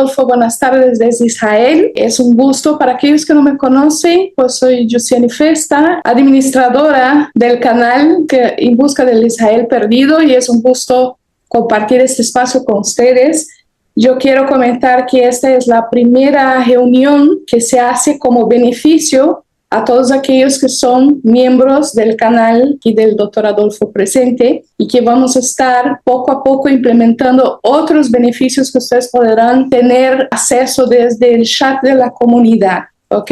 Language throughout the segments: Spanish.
Adolfo, buenas tardes desde Israel. Es un gusto. Para aquellos que no me conocen, pues soy Jusiani Festa, administradora del canal En Busca del Israel Perdido, y es un gusto compartir este espacio con ustedes. Yo quiero comentar que esta es la primera reunión que se hace como beneficio a todos aquellos que son miembros del canal y del Dr. Adolfo presente, y que vamos a estar poco a poco implementando otros beneficios que ustedes podrán tener acceso desde el chat de la comunidad, ¿ok?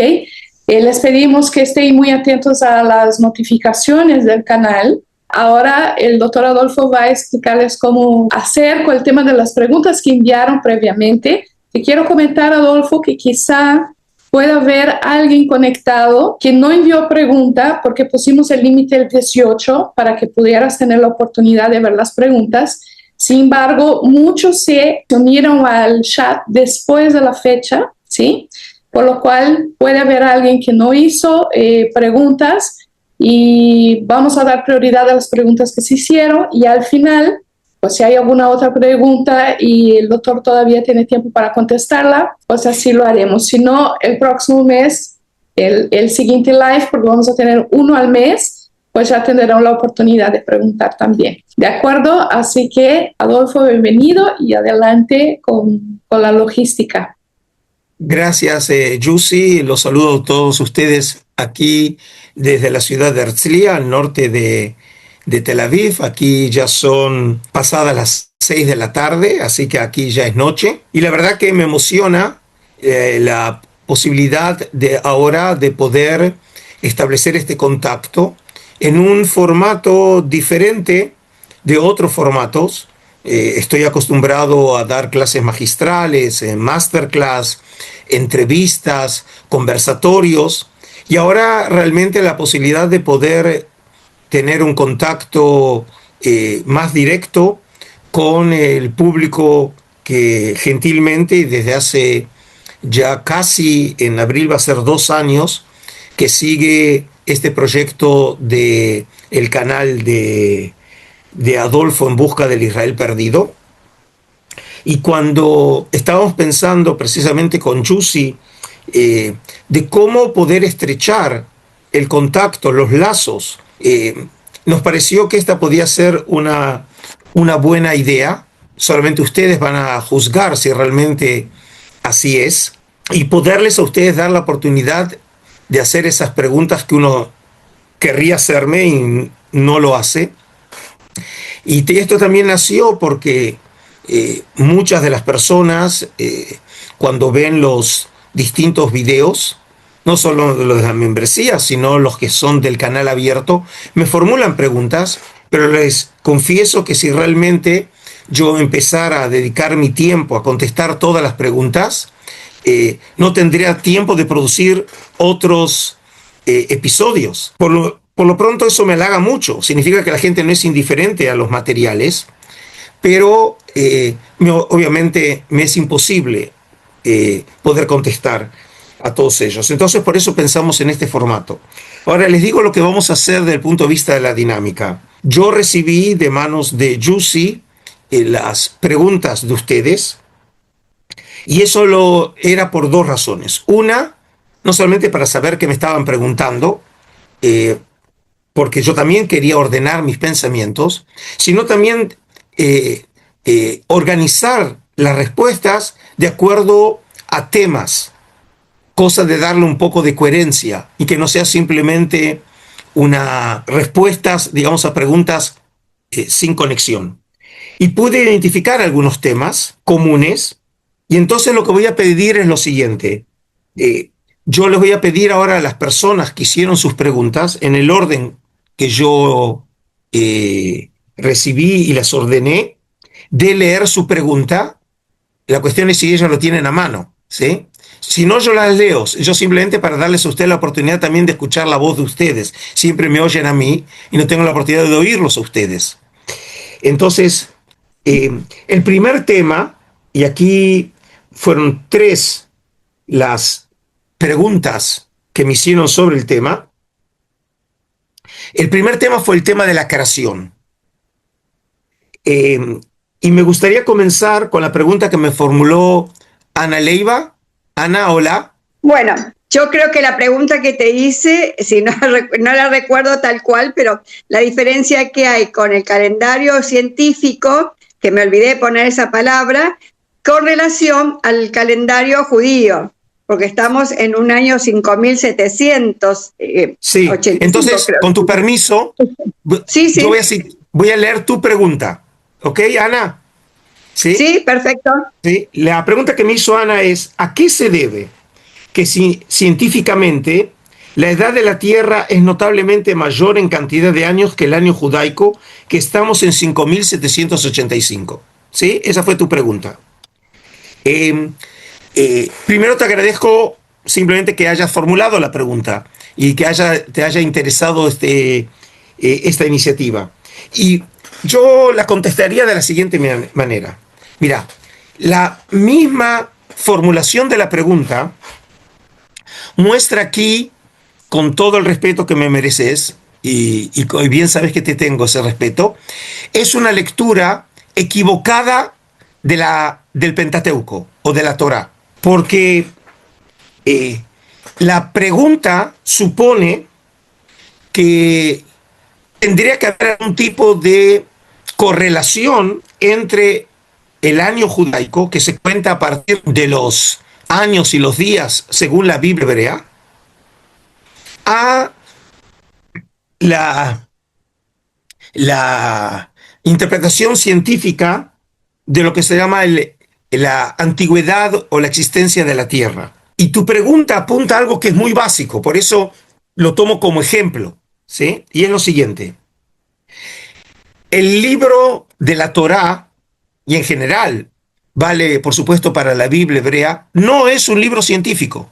Les pedimos que estén muy atentos a las notificaciones del canal. Ahora el Dr. Adolfo va a explicarles cómo hacer con el tema de las preguntas que enviaron previamente. Te quiero comentar, Adolfo, que quizá puede haber alguien conectado que no envió pregunta porque pusimos el límite del 18 para que pudieras tener la oportunidad de ver las preguntas. Sin embargo, muchos se unieron al chat después de la fecha, ¿sí? Por lo cual puede haber alguien que no hizo preguntas, y vamos a dar prioridad a las preguntas que se hicieron, y al final, pues si hay alguna otra pregunta y el doctor todavía tiene tiempo para contestarla, pues así lo haremos. Si no, el próximo mes, el siguiente live, porque vamos a tener uno al mes, pues ya tendrán la oportunidad de preguntar también. ¿De acuerdo? Así que, Adolfo, bienvenido y adelante con la logística. Gracias, Jussi. Los saludo a todos ustedes aquí desde la ciudad de Herzliya, al norte de Tel Aviv. Aquí ya son pasadas las 6 de la tarde, así que aquí ya es noche. Y la verdad que me emociona la posibilidad de ahora de poder establecer este contacto en un formato diferente de otros formatos. Estoy acostumbrado a dar clases magistrales, masterclass, entrevistas, conversatorios, y ahora realmente la posibilidad de poder tener un contacto más directo con el público que gentilmente, y desde hace ya casi, en abril va a ser 2 años, que sigue este proyecto de el canal de Adolfo en busca del Israel perdido. Y cuando estábamos pensando precisamente con Jussi de cómo poder estrechar el contacto, los lazos, nos pareció que esta podía ser una buena idea. Solamente ustedes van a juzgar si realmente así es, y poderles a ustedes dar la oportunidad de hacer esas preguntas que uno querría hacerme y no lo hace. Y esto también nació porque muchas de las personas, cuando ven los distintos videos, no solo los de la membresía, sino los que son del canal abierto, me formulan preguntas, pero les confieso que si realmente yo empezara a dedicar mi tiempo a contestar todas las preguntas, no tendría tiempo de producir otros episodios. Por lo pronto eso me halaga mucho, significa que la gente no es indiferente a los materiales, pero obviamente me es imposible poder contestar a todos ellos. Entonces por eso pensamos en este formato. Ahora les digo lo que vamos a hacer desde el punto de vista de la dinámica. Yo recibí de manos de Jussi las preguntas de ustedes, y eso era por 2 razones. Una, no solamente para saber qué me estaban preguntando, porque yo también quería ordenar mis pensamientos, sino también organizar las respuestas de acuerdo a temas, cosa de darle un poco de coherencia y que no sea simplemente respuestas, digamos, a preguntas sin conexión. Y pude identificar algunos temas comunes, y entonces lo que voy a pedir es lo siguiente. Yo les voy a pedir ahora a las personas que hicieron sus preguntas en el orden que yo recibí y las ordené, de leer su pregunta. La cuestión es si ellos lo tienen a mano, ¿sí? Si no, yo las leo, yo simplemente para darles a ustedes la oportunidad también de escuchar la voz de ustedes. Siempre me oyen a mí y no tengo la oportunidad de oírlos a ustedes. Entonces, el primer tema, y aquí fueron 3 las preguntas que me hicieron sobre el tema. El primer tema fue el tema de la creación. Y me gustaría comenzar con la pregunta que me formuló Ana Leiva. Ana, hola. Bueno, yo creo que la pregunta que te hice, si no, no la recuerdo tal cual, pero la diferencia que hay con el calendario científico, que me olvidé de poner esa palabra, con relación al calendario judío, porque estamos en un año 5785, Sí, entonces, creo. con tu permiso, Sí, sí. yo voy a leer tu pregunta. ¿Ok, Ana? Sí. Sí, perfecto. Sí. La pregunta que me hizo Ana es, ¿a qué se debe que científicamente la edad de la Tierra es notablemente mayor en cantidad de años que el año judaico, que estamos en 5785? ¿Sí? Esa fue tu pregunta. Primero te agradezco simplemente que hayas formulado la pregunta y que te haya interesado esta iniciativa. Y yo la contestaría de la siguiente manera. Mira, la misma formulación de la pregunta muestra aquí, con todo el respeto que me mereces, y bien sabes que te tengo ese respeto, es una lectura equivocada del Pentateuco o de la Torá. Porque la pregunta supone que tendría que haber un tipo de correlación entre el año judaico, que se cuenta a partir de los años y los días según la Biblia hebrea, a la interpretación científica de lo que se llama la antigüedad o la existencia de la Tierra. Y tu pregunta apunta a algo que es muy básico, por eso lo tomo como ejemplo, ¿sí? Y es lo siguiente. El libro de la Torá, y en general vale, por supuesto, para la Biblia hebrea, no es un libro científico.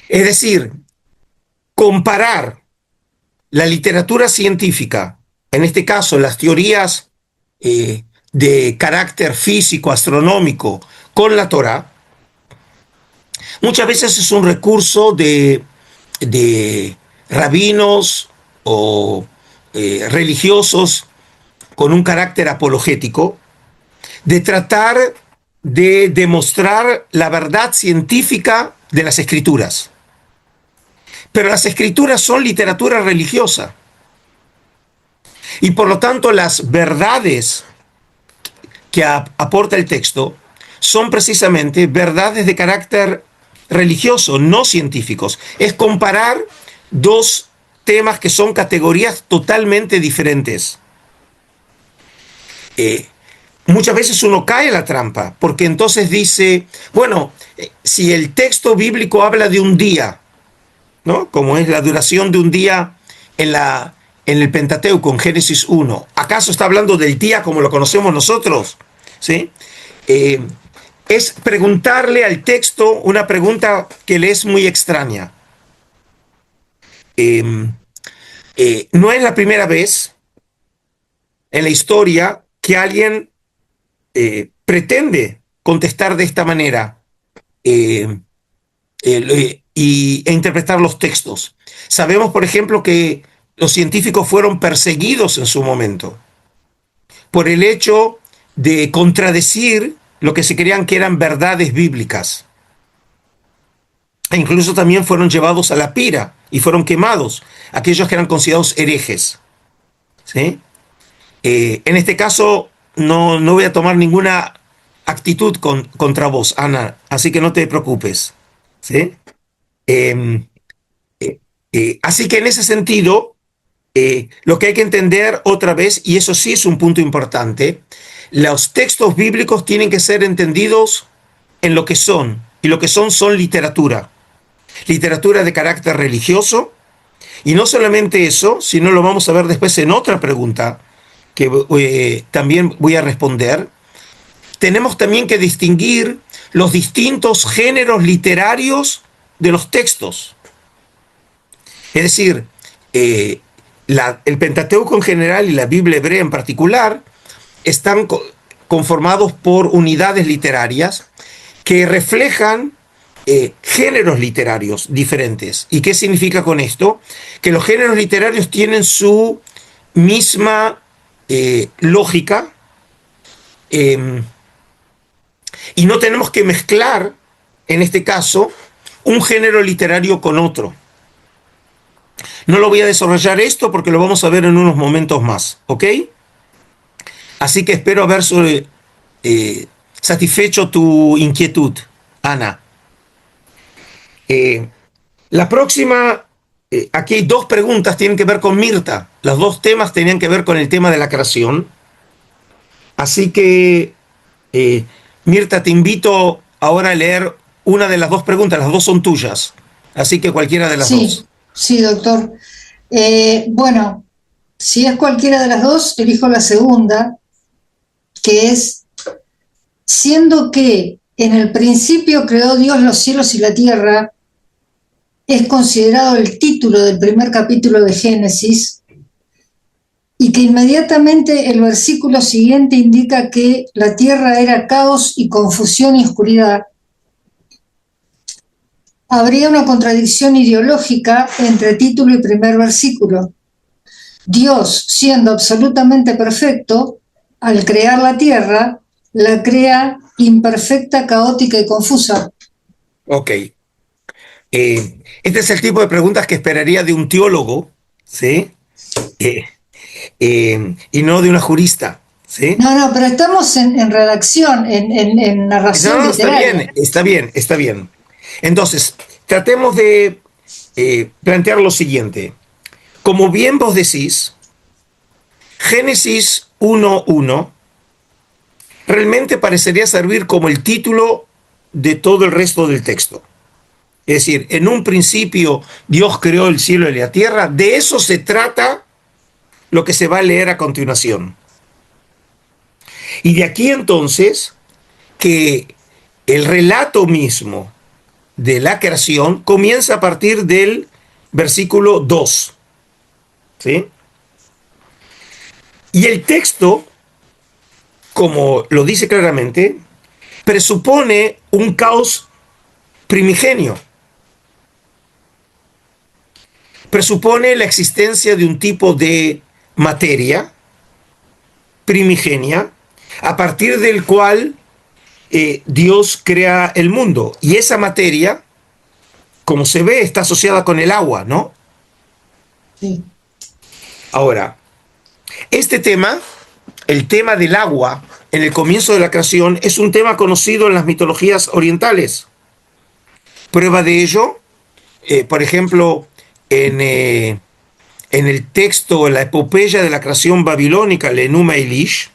Es decir, comparar la literatura científica, en este caso las teorías de carácter físico, astronómico, con la Torá, muchas veces es un recurso de rabinos o religiosos con un carácter apologético, de tratar de demostrar la verdad científica de las escrituras. Pero las escrituras son literatura religiosa. Y por lo tanto las verdades que aporta el texto son precisamente verdades de carácter religioso, no científicos. Es comparar dos temas que son categorías totalmente diferentes. Muchas veces uno cae en la trampa, porque entonces dice, bueno, si el texto bíblico habla de un día, ¿no? Como es la duración de un día en el Pentateuco, en Génesis 1, ¿acaso está hablando del día como lo conocemos nosotros? ¿Sí? Es preguntarle al texto una pregunta que le es muy extraña. No es la primera vez en la historia que alguien pretende contestar de esta manera e interpretar los textos. Sabemos, por ejemplo, que los científicos fueron perseguidos en su momento por el hecho de contradecir lo que se creían que eran verdades bíblicas. E incluso también fueron llevados a la pira y fueron quemados aquellos que eran considerados herejes. ¿Sí? En este caso no voy a tomar ninguna actitud contra vos, Ana, así que no te preocupes. ¿Sí? Así que en ese sentido, lo que hay que entender otra vez, y eso sí es un punto importante, los textos bíblicos tienen que ser entendidos en lo que son, y lo que son literatura. Literatura de carácter religioso, y no solamente eso, sino lo vamos a ver después en otra pregunta que también voy a responder. Tenemos también que distinguir los distintos géneros literarios de los textos. Es decir, el Pentateuco en general y la Biblia hebrea en particular están conformados por unidades literarias que reflejan géneros literarios diferentes. ¿Y qué significa con esto? Que los géneros literarios tienen su misma lógica, Y no tenemos que mezclar, en este caso, un género literario con otro. No lo voy a desarrollar esto porque lo vamos a ver en unos momentos más, ¿ok? Así que espero haber satisfecho tu inquietud, Ana. La próxima, aquí hay dos preguntas, tienen que ver con Mirta. Los dos temas tenían que ver con el tema de la creación. Así que, Mirta, te invito ahora a leer una de las dos preguntas, las dos son tuyas. Así que cualquiera de las dos. Sí, doctor. Bueno, si es cualquiera de las dos, elijo la segunda, que es, siendo que en el principio creó Dios los cielos y la tierra, es considerado el título del primer capítulo de Génesis, y que inmediatamente el versículo siguiente indica que la tierra era caos y confusión y oscuridad, habría una contradicción ideológica entre título y primer versículo. Dios, siendo absolutamente perfecto, al crear la tierra, la crea imperfecta, caótica y confusa. Ok. Este es el tipo de preguntas que esperaría de un teólogo, ¿sí? Y no de una jurista, ¿sí? No, pero estamos en redacción, en narración literaria. Está bien. Entonces, tratemos de plantear lo siguiente. Como bien vos decís, Génesis 1:1 realmente parecería servir como el título de todo el resto del texto. Es decir, en un principio Dios creó el cielo y la tierra. De eso se trata lo que se va a leer a continuación. Y de aquí entonces que el relato mismo de la creación comienza a partir del versículo 2. ¿Sí? Y el texto, como lo dice claramente, presupone un caos primigenio. Presupone la existencia de un tipo de materia primigenia a partir del cual Dios crea el mundo. Y esa materia, como se ve, está asociada con el agua, ¿no? Sí. Ahora, este tema, el tema del agua en el comienzo de la creación, es un tema conocido en las mitologías orientales. Prueba de ello, por ejemplo, en el texto, en la epopeya de la creación babilónica, el Enuma Elish,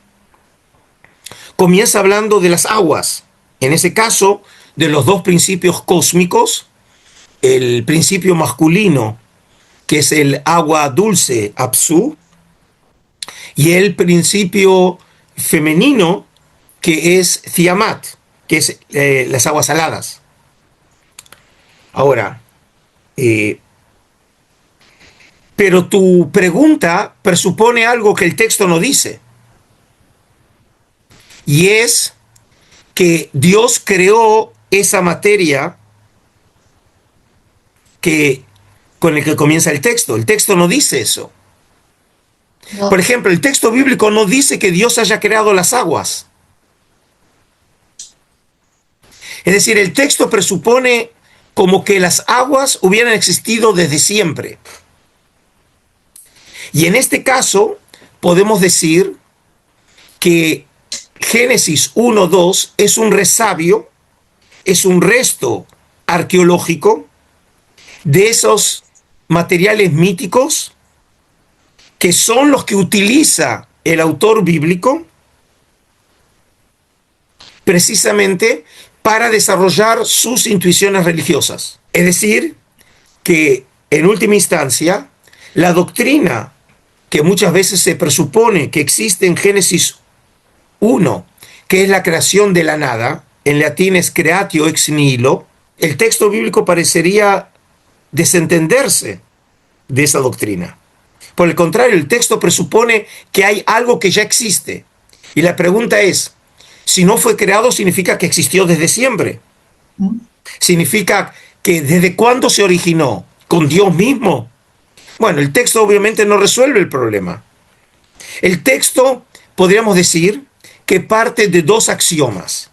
comienza hablando de las aguas. En ese caso, de los dos principios cósmicos, el principio masculino, que es el agua dulce, Apsu, y el principio femenino, que es Tiamat, que es las aguas saladas. Ahora, pero tu pregunta presupone algo que el texto no dice. Y es que Dios creó esa materia con el que comienza el texto. El texto no dice eso. No. Por ejemplo, el texto bíblico no dice que Dios haya creado las aguas. Es decir, el texto presupone como que las aguas hubieran existido desde siempre. Y en este caso, podemos decir que Génesis 1:2 es un resabio, es un resto arqueológico de esos materiales míticos que son los que utiliza el autor bíblico precisamente para desarrollar sus intuiciones religiosas. Es decir, que en última instancia, la doctrina que muchas veces se presupone que existe en Génesis 1, que es la creación de la nada, en latín es creatio ex nihilo, el texto bíblico parecería desentenderse de esa doctrina. Por el contrario, el texto presupone que hay algo que ya existe. Y la pregunta es, si no fue creado, significa que existió desde siempre. Significa que desde cuándo se originó, con Dios mismo. Bueno, el texto obviamente no resuelve el problema. El texto, podríamos decir, que parte de dos axiomas.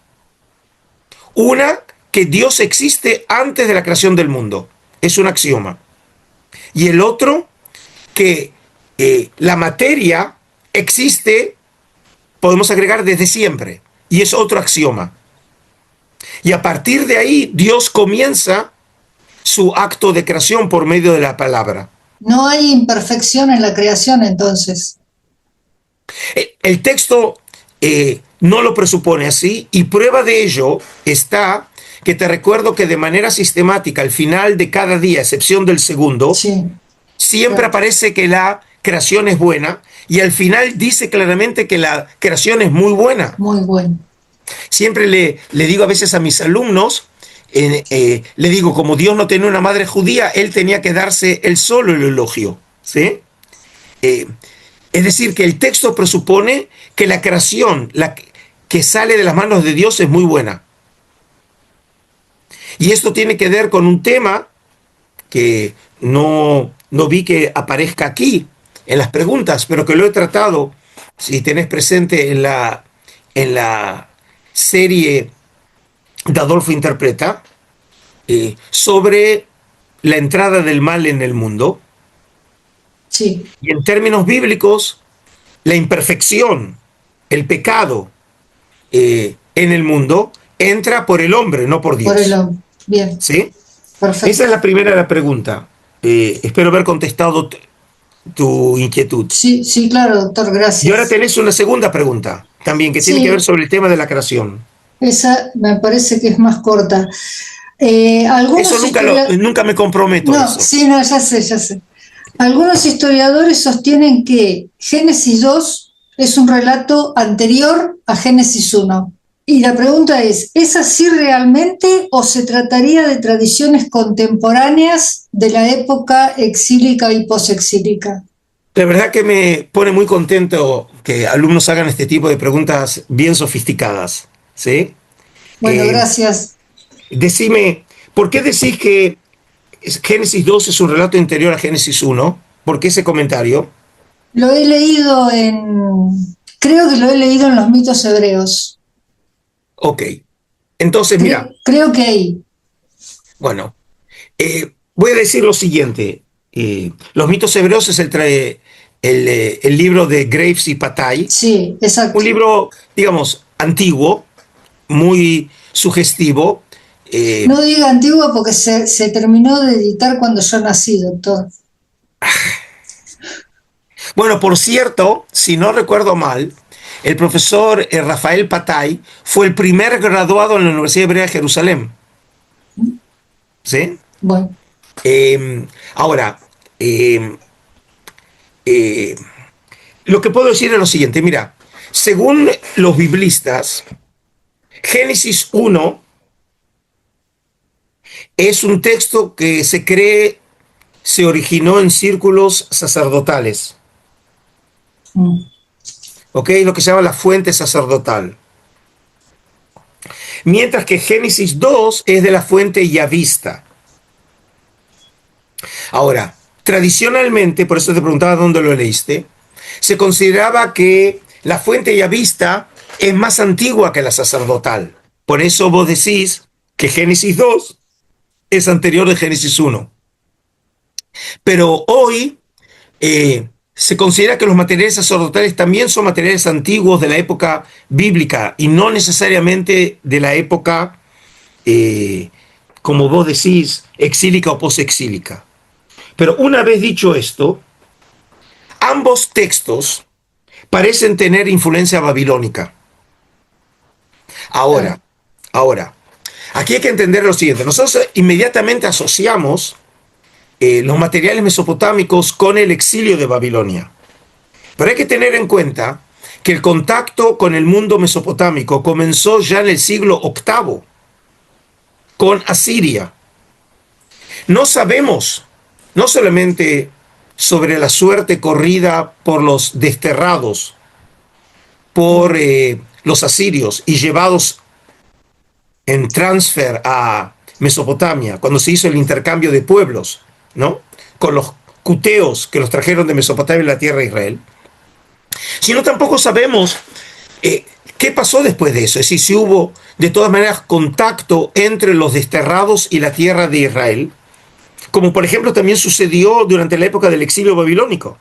Una, que Dios existe antes de la creación del mundo. Es un axioma. Y el otro, que la materia existe, podemos agregar, desde siempre. Y es otro axioma. Y a partir de ahí, Dios comienza su acto de creación por medio de la palabra. No hay imperfección en la creación, entonces. El texto no lo presupone así, y prueba de ello está que te recuerdo que de manera sistemática, al final de cada día, a excepción del segundo, Sí, siempre claro. aparece que la creación es buena, y al final dice claramente que la creación es muy buena. Muy bueno. Siempre le digo a veces a mis alumnos, le digo, como Dios no tenía una madre judía, él tenía que darse él solo el elogio, ¿sí? Es decir, que el texto presupone que la creación, que sale de las manos de Dios, es muy buena. Y esto tiene que ver con un tema que no vi que aparezca aquí en las preguntas, pero que lo he tratado, si tenés presente, en la serie de Adolfo Interpreta, sobre la entrada del mal en el mundo. Sí, Y en términos bíblicos, la imperfección, el pecado en el mundo entra por el hombre, no por Dios. por el hombre. Bien, ¿Sí? perfecto. Esa es la primera pregunta. Espero haber contestado tu inquietud. Sí, sí, claro, doctor, gracias. Y ahora tenés una segunda pregunta también que tiene Sí. que ver sobre el tema de la creación. Esa me parece que es más corta. Eso nunca me comprometo. No, Eso. sí, no, ya sé, ya sé. Algunos historiadores sostienen que Génesis 2 es un relato anterior a Génesis 1. Y la pregunta ¿es así realmente o se trataría de tradiciones contemporáneas de la época exílica y posexílica? La verdad que me pone muy contento que alumnos hagan este tipo de preguntas bien sofisticadas, ¿sí? Bueno, gracias. Decime, ¿por qué decís que Génesis 2 es un relato anterior a Génesis 1? ¿Por qué ese comentario? Lo he leído creo que lo he leído en los mitos hebreos. Ok, entonces mira. Creo que ahí. Bueno, voy a decir lo siguiente. Los mitos hebreos es el libro de Graves y Patay. Sí, exacto. Un libro, digamos, antiguo, muy sugestivo. No diga antiguo porque se terminó de editar cuando yo nací, doctor. Bueno, por cierto, si no recuerdo mal, el profesor Rafael Patay fue el primer graduado en la Universidad Hebrea de Jerusalén. ¿Sí? Bueno. Ahora, lo que puedo decir es lo siguiente, mira, según los biblistas, Génesis 1 es un texto que se cree se originó en círculos sacerdotales. ¿Ok? Lo que se llama la fuente sacerdotal. Mientras que Génesis 2 es de la fuente yavista. Ahora, tradicionalmente, por eso te preguntaba dónde lo leíste, se consideraba que la fuente yavista es más antigua que la sacerdotal. Por eso vos decís que Génesis 2 es anterior de Génesis 1. Pero hoy se considera que los materiales sacerdotales también son materiales antiguos de la época bíblica y no necesariamente de la época, como vos decís, exílica o posexílica. Pero una vez dicho esto, ambos textos parecen tener influencia babilónica. Ahora, aquí hay que entender lo siguiente. Nosotros inmediatamente asociamos los materiales mesopotámicos con el exilio de Babilonia. Pero hay que tener en cuenta que el contacto con el mundo mesopotámico comenzó ya en el siglo VIII, con Asiria. No sabemos, no solamente sobre la suerte corrida por los desterrados por los asirios y llevados en transfer a Mesopotamia, cuando se hizo el intercambio de pueblos, ¿no? Con los cuteos que los trajeron de Mesopotamia a la tierra de Israel, sino tampoco sabemos ¿Qué pasó después de eso? Es decir, si hubo de todas maneras contacto entre los desterrados y la tierra de Israel, como por ejemplo también sucedió durante la época del exilio babilónico.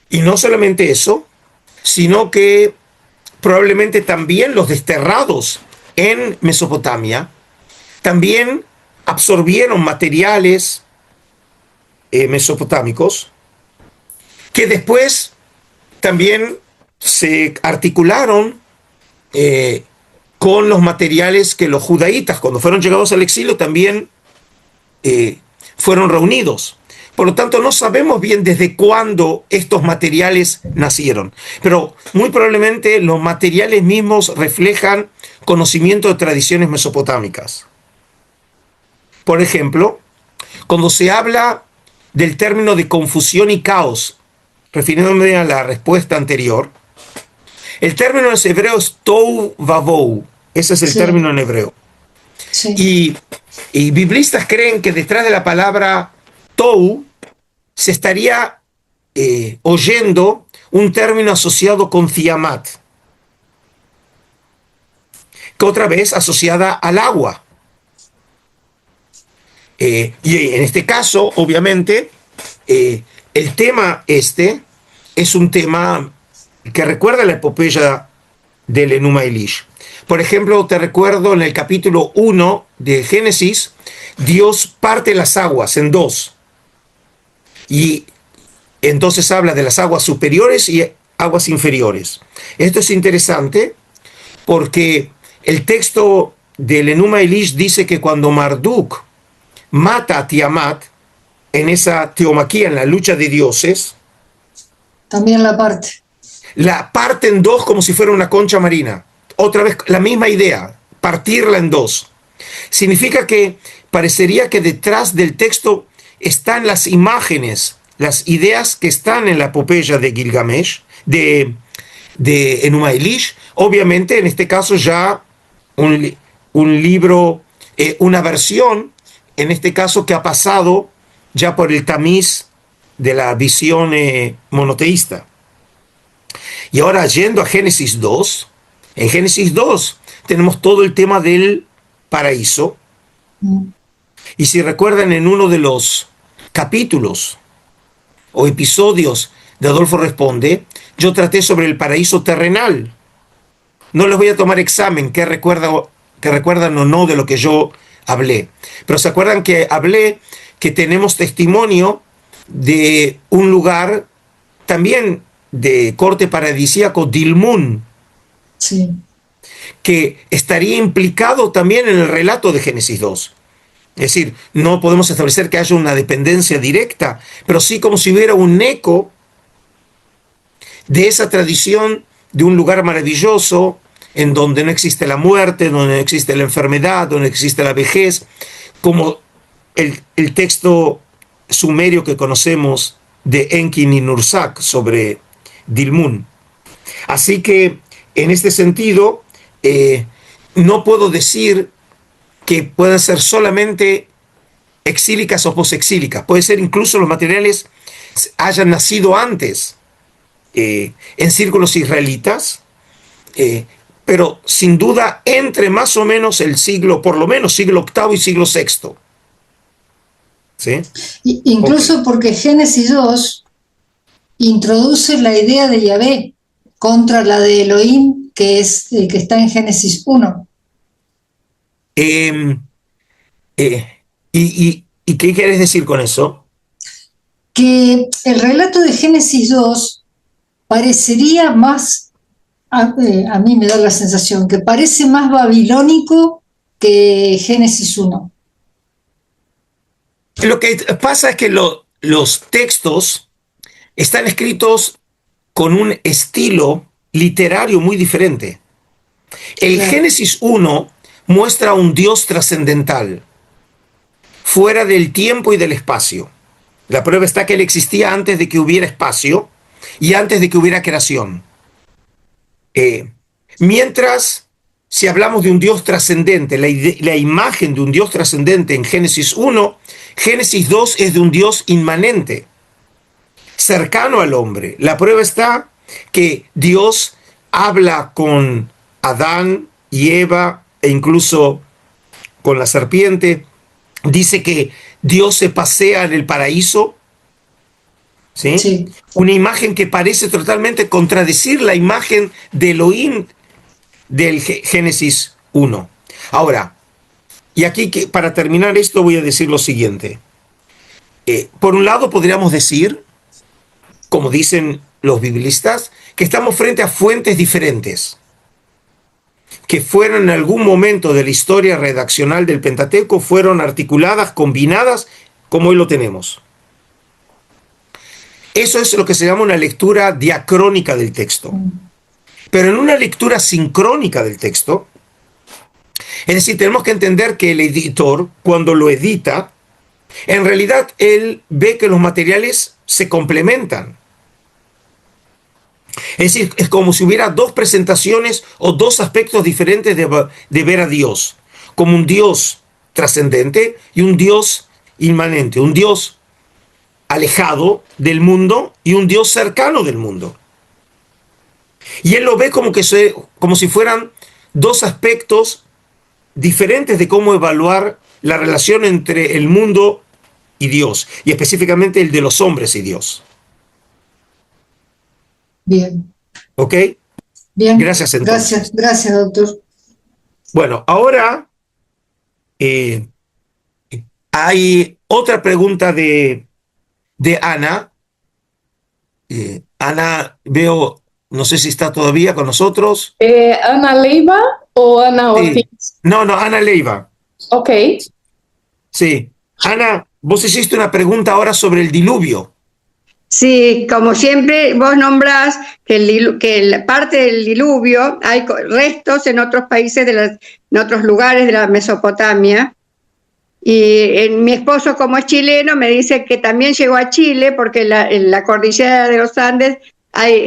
Y no solamente eso, sino que probablemente también los desterrados en Mesopotamia también absorbieron materiales mesopotámicos que después también se articularon con los materiales que los judaítas, cuando fueron llegados al exilio, también fueron reunidos. Por lo tanto, no sabemos bien desde cuándo estos materiales nacieron, pero muy probablemente los materiales mismos reflejan conocimiento de tradiciones mesopotámicas. Por ejemplo, cuando se habla del término de confusión y caos, refiriéndome a la respuesta anterior, el término en hebreo es tohu vavou. Ese es el término en hebreo. Sí. Y biblistas creen que detrás de la palabra tohu se estaría oyendo un término asociado con tiamat, que otra vez asociada al agua. Y en este caso, obviamente, el tema es un tema que recuerda la epopeya del Enuma Elish. Por ejemplo, te recuerdo en el capítulo 1 de Génesis, Dios parte las aguas en dos. Y entonces habla de las aguas superiores y aguas inferiores. Esto es interesante porque el texto del Enuma Elish dice que cuando Marduk mata a Tiamat en esa teomaquía, en la lucha de dioses, también la parte en dos como si fuera una concha marina. Otra vez la misma idea, partirla en dos. Significa que parecería que detrás del texto están las imágenes, las ideas que están en la epopeya de Gilgamesh, de Enuma Elish. Obviamente, en este caso ya un libro, una versión, en este caso que ha pasado ya por el tamiz de la visión monoteísta. Y ahora, yendo a Génesis 2, en Génesis 2 tenemos todo el tema del paraíso. Y si recuerdan, en uno de los capítulos o episodios de Adolfo Responde, yo traté sobre el paraíso terrenal. No les voy a tomar examen que recuerdan o no de lo que yo hablé. Pero se acuerdan que hablé que tenemos testimonio de un lugar también de corte paradisíaco, Dilmun, sí, que estaría implicado también en el relato de Génesis 2. Es decir, no podemos establecer que haya una dependencia directa, pero sí como si hubiera un eco de esa tradición de un lugar maravilloso en donde no existe la muerte, donde no existe la enfermedad, donde no existe la vejez, como el texto sumerio que conocemos de Enki-Ninursak sobre Dilmun. Así que, en este sentido, no puedo decir que puedan ser solamente exílicas o posexílicas. Puede ser incluso los materiales hayan nacido antes en círculos israelitas, pero sin duda entre más o menos el siglo, por lo menos siglo VIII y siglo VI. ¿Sí? Incluso porque Génesis 2 introduce la idea de Yahvé contra la de Elohim que está en Génesis 1. ¿Y qué quieres decir con eso? Que el relato de Génesis 2 parecería más, a mí me da la sensación, que parece más babilónico que Génesis 1. Lo que pasa es que los textos están escritos con un estilo literario muy diferente. El Génesis 1 muestra a un Dios trascendental, fuera del tiempo y del espacio. La prueba está que él existía antes de que hubiera espacio y antes de que hubiera creación. Mientras, si hablamos de un Dios trascendente, la imagen de un Dios trascendente en Génesis 1, Génesis 2 es de un Dios inmanente, cercano al hombre. La prueba está que Dios habla con Adán y Eva e incluso con la serpiente. Dice que Dios se pasea en el paraíso. ¿Sí? Sí. Una imagen que parece totalmente contradecir la imagen de Elohim del Génesis 1. Ahora, y aquí para terminar esto voy a decir lo siguiente. Por un lado podríamos decir, como dicen los biblistas, que estamos frente a fuentes diferentes, que fueron en algún momento de la historia redaccional del Pentateuco, fueron articuladas, combinadas, como hoy lo tenemos. Eso es lo que se llama una lectura diacrónica del texto. Pero en una lectura sincrónica del texto, es decir, tenemos que entender que el editor, cuando lo edita, en realidad él ve que los materiales se complementan. Es decir, es como si hubiera dos presentaciones o dos aspectos diferentes de ver a Dios, como un Dios trascendente y un Dios inmanente, un Dios alejado del mundo y un Dios cercano del mundo. Y él lo ve como si fueran dos aspectos diferentes de cómo evaluar la relación entre el mundo y Dios, y específicamente el de los hombres y Dios. Bien. ¿Ok? Bien. Gracias, entonces. Gracias, doctor. Bueno, ahora hay otra pregunta de Ana. Ana, veo, no sé si está todavía con nosotros. ¿Ana Leiva o Ana Ortiz? Sí. No, Ana Leiva. Ok. Sí. Ana, vos hiciste una pregunta ahora sobre el diluvio. Sí, como siempre vos nombrás que la parte del diluvio hay restos en otros países, en otros lugares de la Mesopotamia. Y mi esposo, como es chileno, me dice que también llegó a Chile porque en la cordillera de los Andes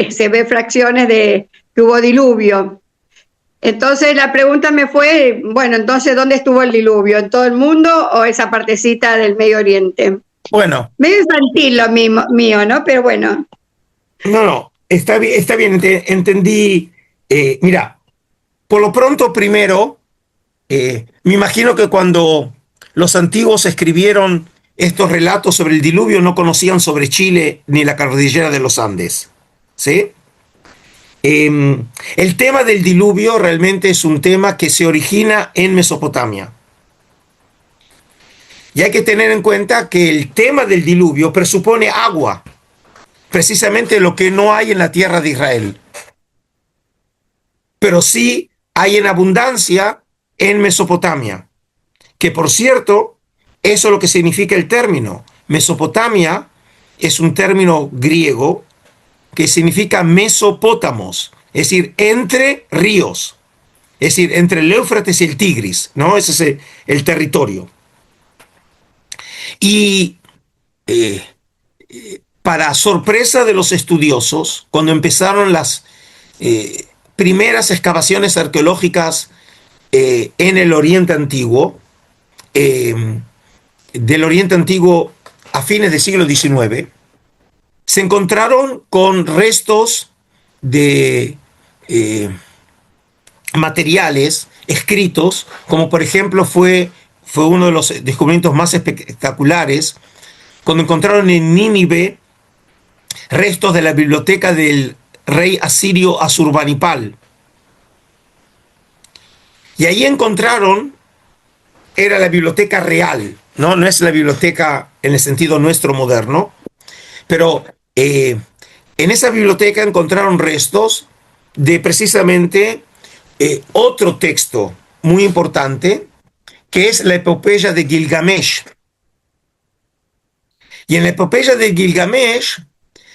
se ve fracciones de que hubo diluvio. Entonces la pregunta me fue, bueno, entonces ¿dónde estuvo el diluvio? ¿En todo el mundo o esa partecita del Medio Oriente? Bueno. Medio infantil lo mío, ¿no? Pero bueno. No, está bien, entendí. Mira, por lo pronto, primero, me imagino que cuando los antiguos escribieron estos relatos sobre el diluvio no conocían sobre Chile ni la cordillera de los Andes. ¿Sí? El tema del diluvio realmente es un tema que se origina en Mesopotamia. Y hay que tener en cuenta que el tema del diluvio presupone agua, precisamente lo que no hay en la tierra de Israel. Pero sí hay en abundancia en Mesopotamia, que por cierto, eso es lo que significa el término. Mesopotamia es un término griego que significa mesopótamos, es decir, entre ríos, es decir, entre el Éufrates y el Tigris, ¿no? Ese es el territorio. Y para sorpresa de los estudiosos, cuando empezaron las primeras excavaciones arqueológicas en el Oriente Antiguo, del Oriente Antiguo a fines del siglo XIX, se encontraron con restos de materiales escritos, como por ejemplo fue uno de los descubrimientos más espectaculares, cuando encontraron en Nínive restos de la biblioteca del rey asirio Asurbanipal. Y ahí encontraron, era la biblioteca real, no es la biblioteca en el sentido nuestro moderno, pero en esa biblioteca encontraron restos de precisamente otro texto muy importante, que es la epopeya de Gilgamesh. Y en la epopeya de Gilgamesh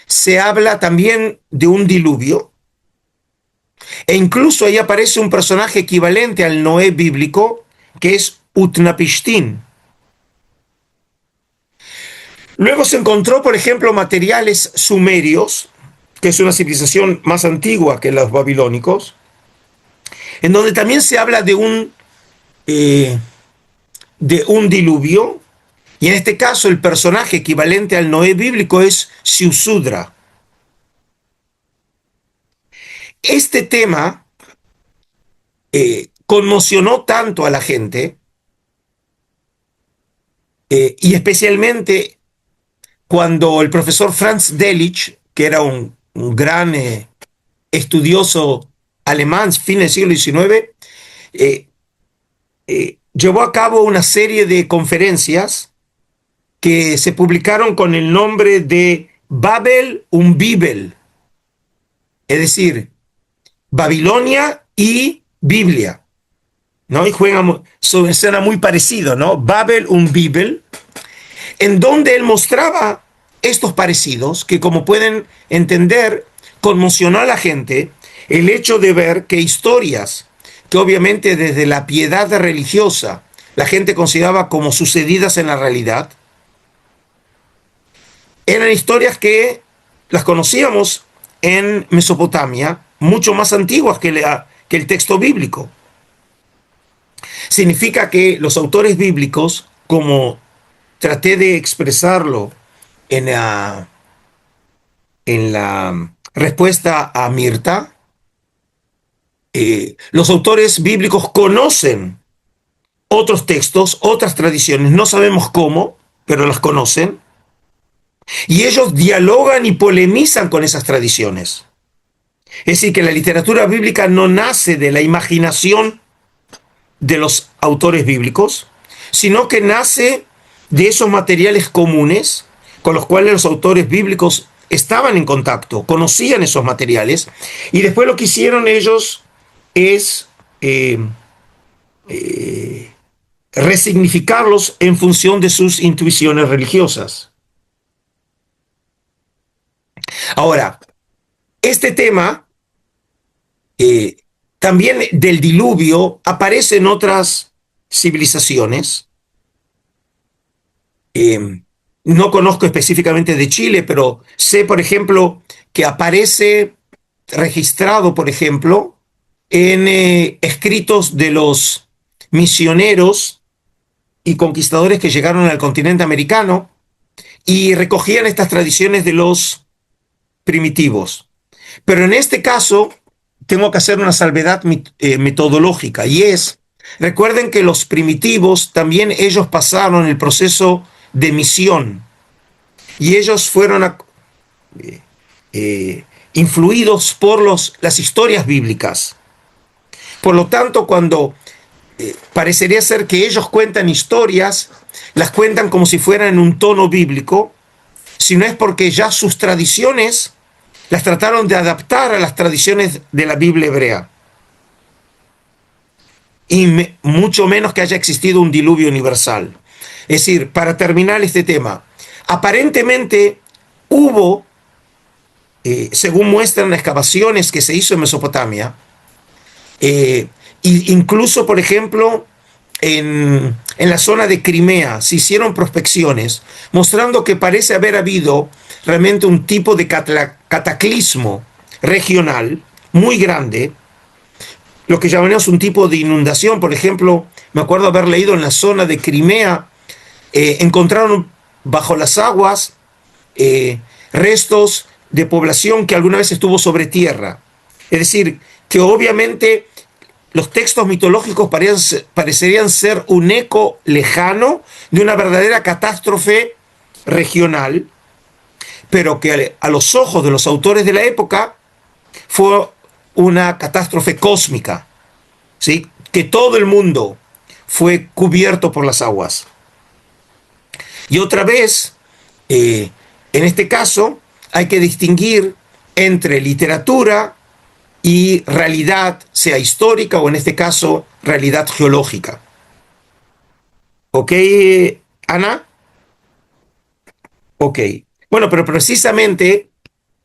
se habla también de un diluvio, e incluso ahí aparece un personaje equivalente al Noé bíblico, que es Utnapishtim. Luego se encontró, por ejemplo, materiales sumerios, que es una civilización más antigua que los babilónicos, en donde también se habla de un diluvio, y en este caso el personaje equivalente al Noé bíblico es Siusudra. este tema conmocionó tanto a la gente, y especialmente cuando el profesor Franz Delitzsch, que era un gran estudioso alemán, fin del siglo XIX, llevó a cabo una serie de conferencias que se publicaron con el nombre de Babel und Bibel, es decir, Babilonia y Biblia, ¿no? Y suena muy parecido, ¿no? Babel und Bibel, en donde él mostraba estos parecidos que, como pueden entender, conmocionó a la gente el hecho de ver que historias que obviamente desde la piedad religiosa la gente consideraba como sucedidas en la realidad, eran historias que las conocíamos en Mesopotamia, mucho más antiguas que el texto bíblico. Significa que los autores bíblicos, como traté de expresarlo en la respuesta a Mirta, los autores bíblicos conocen otros textos, otras tradiciones, no sabemos cómo, pero las conocen, y ellos dialogan y polemizan con esas tradiciones. Es decir, que la literatura bíblica no nace de la imaginación de los autores bíblicos, sino que nace de esos materiales comunes con los cuales los autores bíblicos estaban en contacto, conocían esos materiales, y después lo que hicieron ellos es resignificarlos en función de sus intuiciones religiosas. Ahora, este tema también del diluvio aparece en otras civilizaciones. No conozco específicamente de Chile, pero sé, por ejemplo, que aparece registrado, por ejemplo, en escritos de los misioneros y conquistadores que llegaron al continente americano y recogían estas tradiciones de los primitivos. Pero en este caso tengo que hacer una salvedad metodológica, y es, recuerden que los primitivos también ellos pasaron el proceso de misión y ellos fueron influidos por las historias bíblicas. Por lo tanto, cuando parecería ser que ellos cuentan historias, las cuentan como si fueran en un tono bíblico, si no es porque ya sus tradiciones las trataron de adaptar a las tradiciones de la Biblia hebrea. Y mucho menos que haya existido un diluvio universal. Es decir, para terminar este tema, aparentemente hubo, según muestran las excavaciones que se hizo en Mesopotamia, incluso, por ejemplo, en la zona de Crimea se hicieron prospecciones mostrando que parece haber habido realmente un tipo de cataclismo regional muy grande, lo que llamamos un tipo de inundación. Por ejemplo, me acuerdo haber leído en la zona de Crimea, encontraron bajo las aguas restos de población que alguna vez estuvo sobre tierra. Es decir, que obviamente los textos mitológicos parecerían ser un eco lejano de una verdadera catástrofe regional, pero que a los ojos de los autores de la época fue una catástrofe cósmica, ¿sí? Que todo el mundo fue cubierto por las aguas. Y otra vez, en este caso, hay que distinguir entre literatura y realidad, sea histórica o en este caso, realidad geológica. ¿Ok, Ana? Ok. Bueno, pero precisamente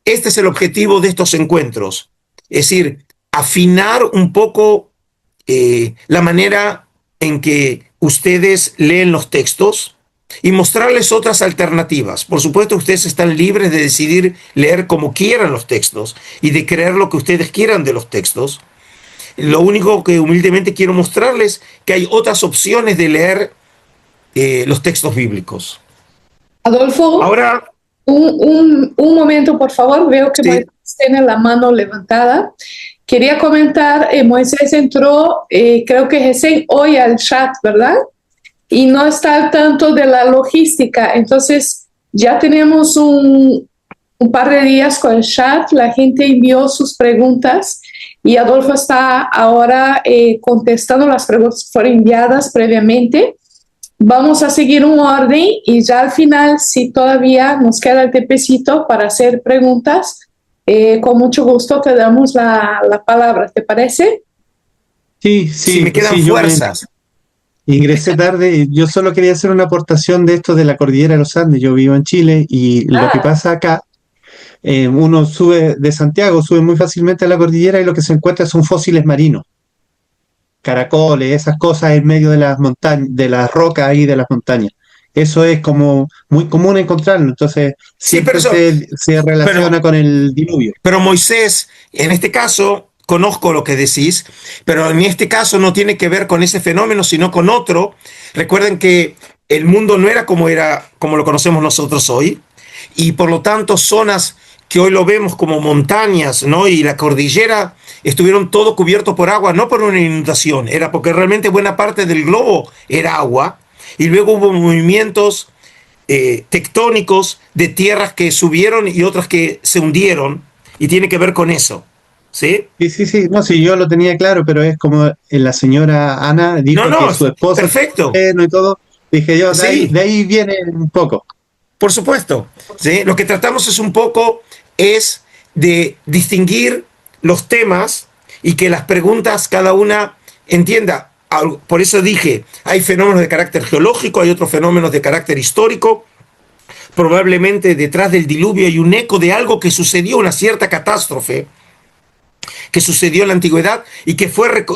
este es el objetivo de estos encuentros. Es decir, afinar un poco la manera en que ustedes leen los textos y mostrarles otras alternativas. Por supuesto, ustedes están libres de decidir leer como quieran los textos y de creer lo que ustedes quieran de los textos. Lo único que humildemente quiero mostrarles es que hay otras opciones de leer los textos bíblicos. Adolfo, ahora, un momento, por favor. Veo que sí. tiene la mano levantada. Quería comentar, Moisés entró, creo que recién hoy al chat, ¿verdad? Y no está al tanto de la logística. Entonces, ya tenemos un par de días con el chat, la gente envió sus preguntas y Adolfo está ahora contestando las preguntas que fueron enviadas previamente. Vamos a seguir un orden y ya al final, si todavía nos queda el tiempecito para hacer preguntas, con mucho gusto te damos la palabra, ¿te parece? Sí, Si me quedan sí, fuerzas. Ingresé tarde. Yo solo quería hacer una aportación de esto de la cordillera de los Andes. Yo vivo en Chile y lo que pasa acá, uno sube de Santiago, sube muy fácilmente a la cordillera y lo que se encuentra son fósiles marinos, caracoles, esas cosas en medio de las montañas, de las rocas ahí de las montañas. Eso es como muy común encontrarlo, entonces Sí, pero siempre se relaciona con el diluvio. Pero Moisés, en este caso, conozco lo que decís, pero en este caso no tiene que ver con ese fenómeno, sino con otro. Recuerden que el mundo no era como lo conocemos nosotros hoy, y por lo tanto zonas que hoy lo vemos como montañas, ¿no? Y la cordillera estuvieron todo cubierto por agua, no por una inundación, era porque realmente buena parte del globo era agua, y luego hubo movimientos tectónicos de tierras que subieron y otras que se hundieron, y tiene que ver con eso, ¿sí? Sí, no, sí, yo lo tenía claro, pero es como la señora Ana dijo No, que su esposa perfecto. y todo, dije yo, Sí. de ahí viene un poco. Por supuesto, ¿sí? Lo que tratamos es un poco de distinguir los temas y que las preguntas cada una entienda. Por eso dije, hay fenómenos de carácter geológico, hay otros fenómenos de carácter histórico. Probablemente detrás del diluvio hay un eco de algo que sucedió, una cierta catástrofe que sucedió en la antigüedad y que fue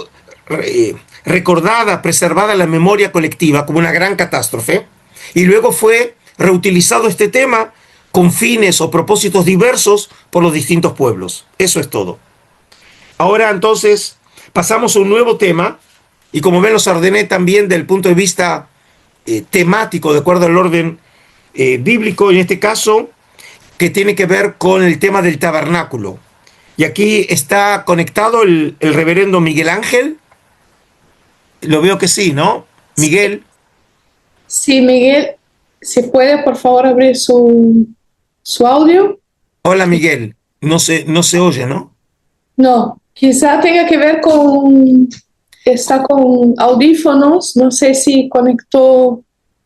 recordada, preservada en la memoria colectiva como una gran catástrofe, y luego fue reutilizado este tema con fines o propósitos diversos por los distintos pueblos. Eso es todo. Ahora entonces pasamos a un nuevo tema, y como ven los ordené también del punto de vista temático, de acuerdo al orden bíblico, en este caso, que tiene que ver con el tema del tabernáculo. Y aquí está conectado el reverendo Miguel Ángel. Lo veo que sí, ¿no? Miguel. Sí, Miguel, si puede, por favor, abrir su audio. Hola, Miguel. No se oye, ¿no? No, quizá tenga que ver está con audífonos, no sé si conectó.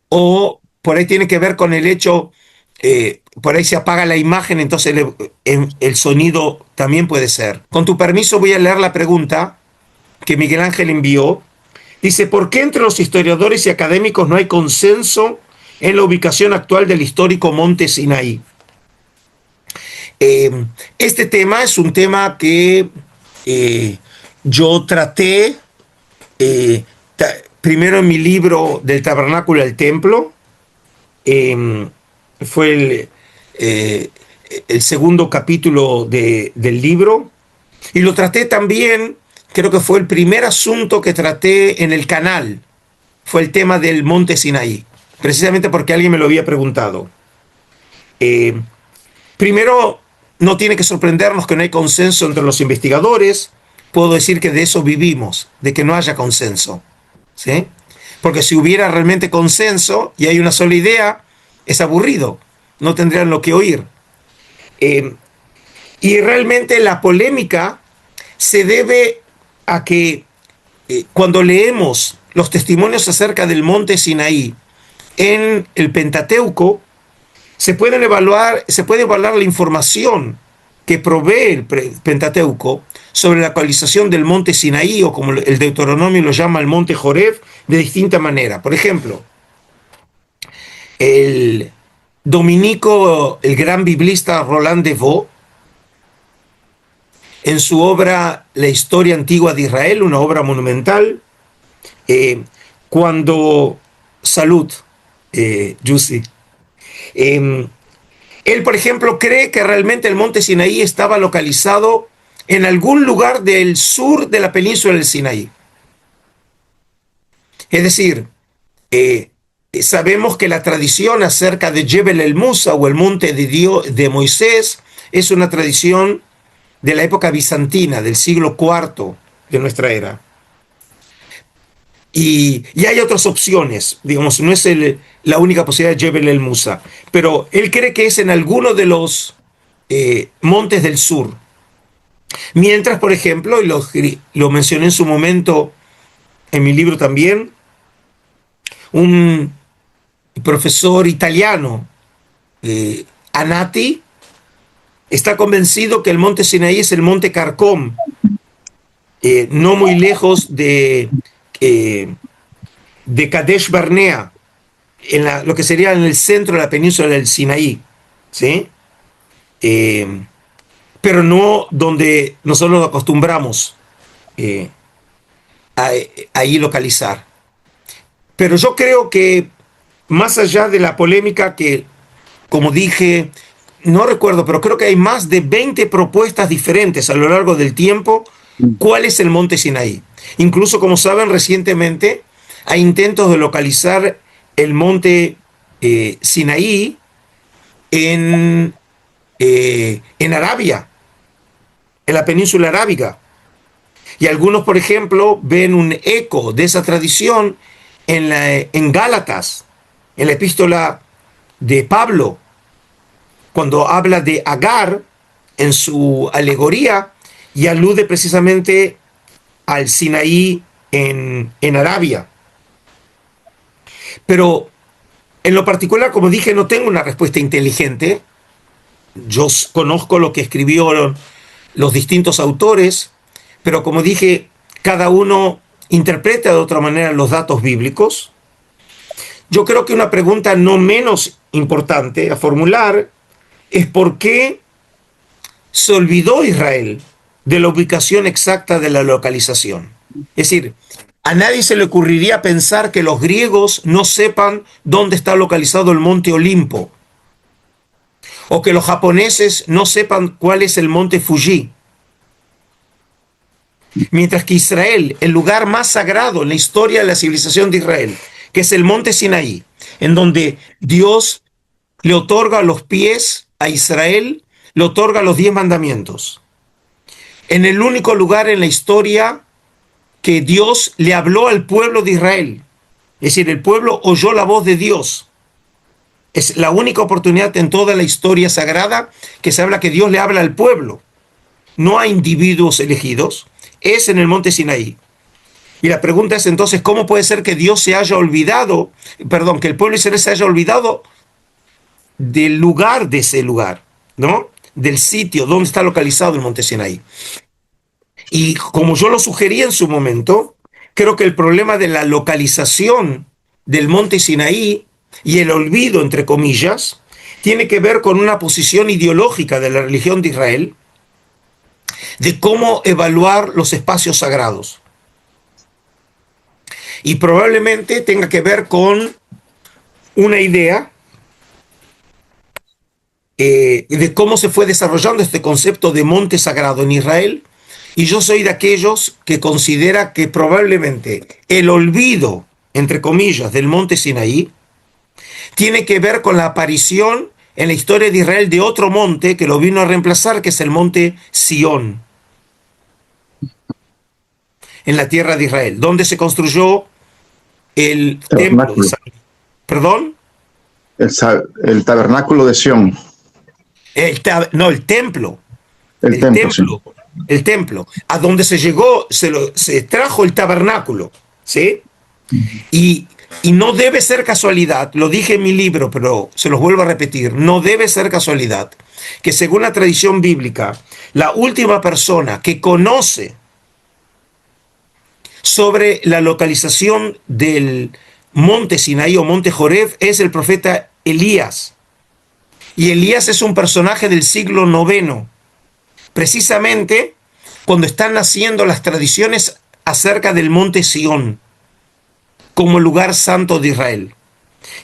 O por ahí tiene que ver con el hecho, por ahí se apaga la imagen, entonces el sonido también puede ser. Con tu permiso voy a leer la pregunta que Miguel Ángel envió. Dice, ¿por qué entre los historiadores y académicos no hay consenso en la ubicación actual del histórico monte Sinaí? Este tema es un tema que yo traté primero en mi libro del tabernáculo al templo. Fue el segundo capítulo del libro, y lo traté también, creo que fue el primer asunto que traté en el canal, fue el tema del monte Sinaí, precisamente porque alguien me lo había preguntado. Primero, no tiene que sorprendernos que no hay consenso entre los investigadores. Puedo decir que de eso vivimos, de que no haya consenso, ¿sí? Porque si hubiera realmente consenso y hay una sola idea, es aburrido, no tendrían lo que oír. Y realmente la polémica se debe a que cuando leemos los testimonios acerca del monte Sinaí en el Pentateuco, se puede evaluar la información que provee el Pentateuco sobre la localización del monte Sinaí, o como el Deuteronomio lo llama, el monte Joreb, de distinta manera. Por ejemplo, el dominico, el gran biblista Roland de Vaux, en su obra La historia antigua de Israel, una obra monumental, salud, Jussi. Él, por ejemplo, cree que realmente el monte Sinaí estaba localizado en algún lugar del sur de la península del Sinaí. Es decir, sabemos que la tradición acerca de Jebel el Musa, o el monte de Moisés, es una tradición de la época bizantina, del siglo IV de nuestra era. Y hay otras opciones, digamos, no es la única posibilidad de Jebel el Musa, pero él cree que es en alguno de los montes del sur. Mientras, por ejemplo, y lo mencioné en su momento en mi libro también, un profesor italiano, Anati, está convencido que el monte Sinaí es el monte Carcom, no muy lejos de Kadesh Barnea, lo que sería en el centro de la península del Sinaí, ¿sí? Pero no donde nosotros nos acostumbramos ahí localizar. Pero yo creo que más allá de la polémica que, como dije, no recuerdo, pero creo que hay más de 20 propuestas diferentes a lo largo del tiempo. ¿Cuál es el monte Sinaí? Incluso, como saben, recientemente hay intentos de localizar el monte Sinaí en Arabia, en la península arábiga. Y algunos, por ejemplo, ven un eco de esa tradición en Gálatas, en la epístola de Pablo, cuando habla de Agar en su alegoría y alude precisamente al Sinaí en Arabia. Pero en lo particular, como dije, no tengo una respuesta inteligente. Yo conozco lo que escribieron los distintos autores, pero como dije, cada uno interpreta de otra manera los datos bíblicos. Yo creo que una pregunta no menos importante a formular es por qué se olvidó Israel de la ubicación exacta de la localización. Es decir, a nadie se le ocurriría pensar que los griegos no sepan dónde está localizado el monte Olimpo, o que los japoneses no sepan cuál es el monte Fuji. Mientras que Israel, el lugar más sagrado en la historia de la civilización de Israel, que es el monte Sinaí, en donde Dios le otorga a los pies a Israel, le otorga los 10 mandamientos. En el único lugar en la historia que Dios le habló al pueblo de Israel. Es decir, el pueblo oyó la voz de Dios. Es la única oportunidad en toda la historia sagrada que se habla que Dios le habla al pueblo, no a individuos elegidos. Es en el monte Sinaí. Y la pregunta es entonces, ¿cómo puede ser que Dios se haya olvidado, que el pueblo de Israel se haya olvidado del lugar de ese lugar, ¿no? Del sitio donde está localizado el monte Sinaí? Y como yo lo sugerí en su momento, creo que el problema de la localización del monte Sinaí y el olvido, entre comillas, tiene que ver con una posición ideológica de la religión de Israel de cómo evaluar los espacios sagrados. Y probablemente tenga que ver con una idea de cómo se fue desarrollando este concepto de monte sagrado en Israel. Y yo soy de aquellos que considera que probablemente el olvido, entre comillas, del monte Sinaí tiene que ver con la aparición en la historia de Israel de otro monte que lo vino a reemplazar, que es el monte Sión, en la tierra de Israel, donde se construyó el templo de Salomón. ¿Perdón? El tabernáculo de Sión. No, el templo. El templo. El templo, a donde se llegó, se trajo el tabernáculo, ¿sí? Y no debe ser casualidad, lo dije en mi libro, pero se los vuelvo a repetir, no debe ser casualidad que según la tradición bíblica, la última persona que conoce sobre la localización del monte Sinaí o monte Joreb es el profeta Elías. Y Elías es un personaje del siglo IX, precisamente cuando están naciendo las tradiciones acerca del monte Sión como lugar santo de Israel.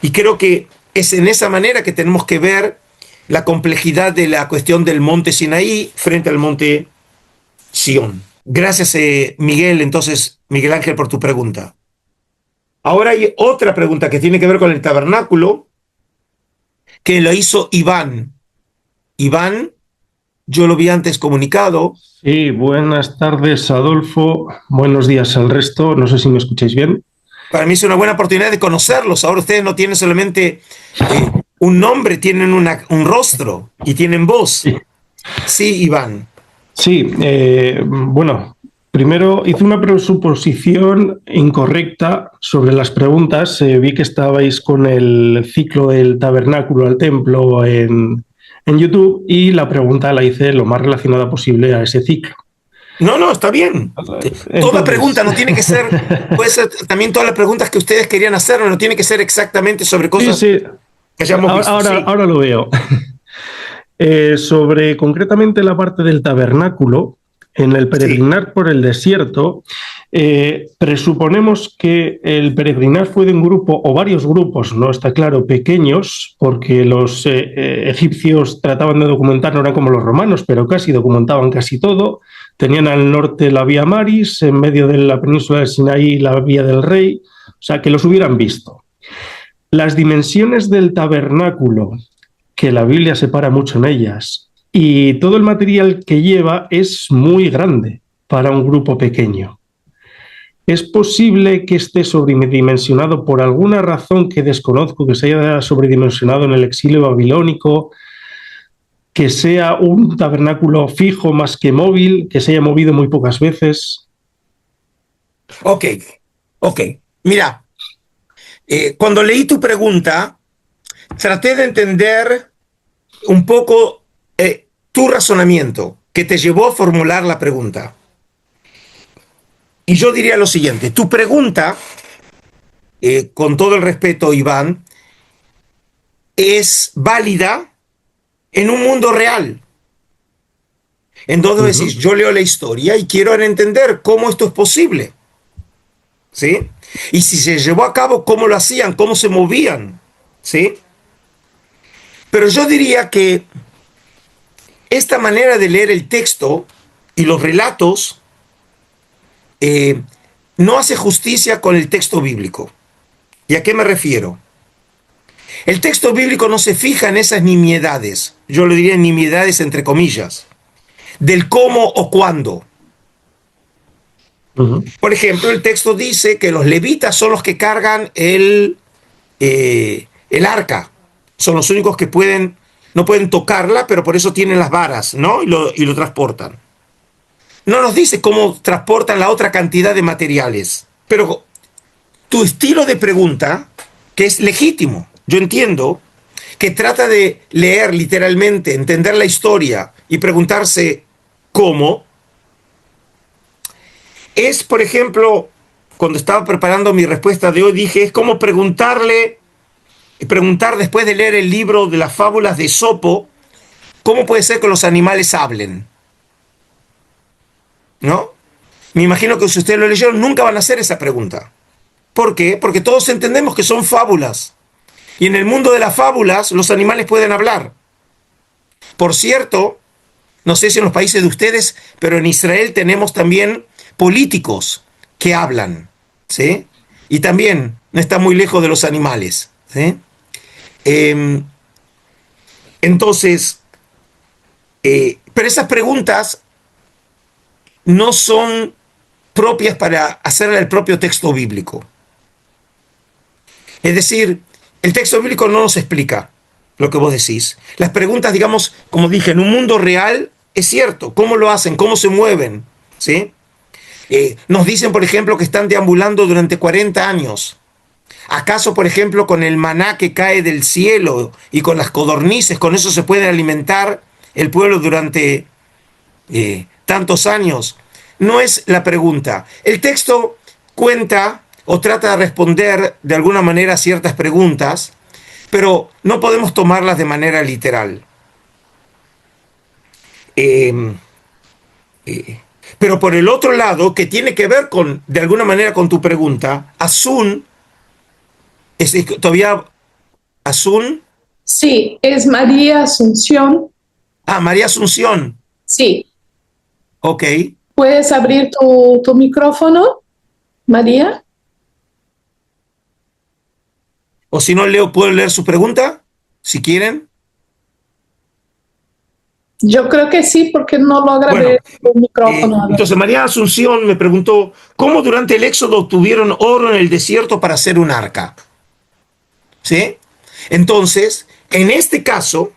Y creo que es en esa manera que tenemos que ver la complejidad de la cuestión del monte Sinaí frente al monte Sión. Gracias, Miguel Ángel, por tu pregunta. Ahora hay otra pregunta que tiene que ver con el tabernáculo, que lo hizo Iván. Iván yo lo vi antes comunicado. Sí, buenas tardes, Adolfo. Buenos días al resto. No sé si me escucháis bien. Para mí es una buena oportunidad de conocerlos. Ahora ustedes no tienen solamente un nombre, tienen un rostro y tienen voz. Sí, Sí, Iván. sí, bueno, primero hice una presuposición incorrecta sobre las preguntas. Vi que estabais con el ciclo del tabernáculo al templo en YouTube y la pregunta la hice lo más relacionada posible a ese ciclo. No, está bien. Toda pregunta no tiene que ser, puede ser también todas las preguntas que ustedes querían hacer, no tiene que ser exactamente sobre cosas sí. que hayamos visto. Ahora lo veo. Sobre concretamente la parte del tabernáculo, en el peregrinar por el desierto, presuponemos que el peregrinar fue de un grupo o varios grupos, no está claro, pequeños, porque los egipcios trataban de documentar, no eran como los romanos, pero casi documentaban casi todo. Tenían al norte la Vía Maris, en medio de la península del Sinaí la Vía del Rey, o sea, que los hubieran visto. Las dimensiones del tabernáculo, que la Biblia se para mucho en ellas, y todo el material que lleva es muy grande para un grupo pequeño. ¿Es posible que esté sobredimensionado por alguna razón que desconozco, que se haya sobredimensionado en el exilio babilónico, que sea un tabernáculo fijo más que móvil, que se haya movido muy pocas veces? Ok. Mira, cuando leí tu pregunta, traté de entender un poco tu razonamiento que te llevó a formular la pregunta. Y yo diría lo siguiente, tu pregunta, con todo el respeto, Iván, es válida en un mundo real. Entonces decís, yo leo la historia y quiero entender cómo esto es posible. ¿Sí? Y si se llevó a cabo, cómo lo hacían, cómo se movían. ¿Sí? Pero yo diría que esta manera de leer el texto y los relatos no hace justicia con el texto bíblico. ¿Y a qué me refiero? El texto bíblico no se fija en esas nimiedades, yo le diría nimiedades entre comillas, del cómo o cuándo. Por ejemplo, el texto dice que los levitas son los que cargan el arca, son los únicos que no pueden tocarla, pero por eso tienen las varas, ¿no? Y lo transportan. No nos dice cómo transportan la otra cantidad de materiales, pero tu estilo de pregunta, que es legítimo, yo entiendo, que trata de leer literalmente, entender la historia y preguntarse cómo, es, por ejemplo, cuando estaba preparando mi respuesta de hoy, dije, es como preguntar después de leer el libro de las fábulas de Esopo, ¿cómo puede ser que los animales hablen? ¿No? Me imagino que si ustedes lo leyeron, nunca van a hacer esa pregunta. ¿Por qué? Porque todos entendemos que son fábulas. Y en el mundo de las fábulas, los animales pueden hablar. Por cierto, no sé si en los países de ustedes, pero en Israel tenemos también políticos que hablan, ¿sí? Y también no está muy lejos de los animales, ¿sí? Entonces, pero esas preguntas no son propias para hacerle el propio texto bíblico. Es decir, el texto bíblico no nos explica lo que vos decís. Las preguntas, digamos, como dije, en un mundo real, es cierto, cómo lo hacen, cómo se mueven, ¿sí? Nos dicen, por ejemplo, que están deambulando durante 40 años. ¿Acaso, por ejemplo, con el maná que cae del cielo y con las codornices, con eso se puede alimentar el pueblo durante tantos años? No es la pregunta. El texto cuenta o trata de responder de alguna manera a ciertas preguntas, pero no podemos tomarlas de manera literal. Pero por el otro lado, que tiene que ver de alguna manera con tu pregunta, Asun, todavía Asun. Sí, es María Asunción. Ah, María Asunción. Sí. Ok. ¿Puedes abrir tu micrófono, María? O si no, puedo leer su pregunta, si quieren. Yo creo que sí, porque no logra ver el micrófono. Entonces María Asunción me preguntó, ¿cómo durante el Éxodo obtuvieron oro en el desierto para hacer un arca? ¿Sí? Entonces, en este caso,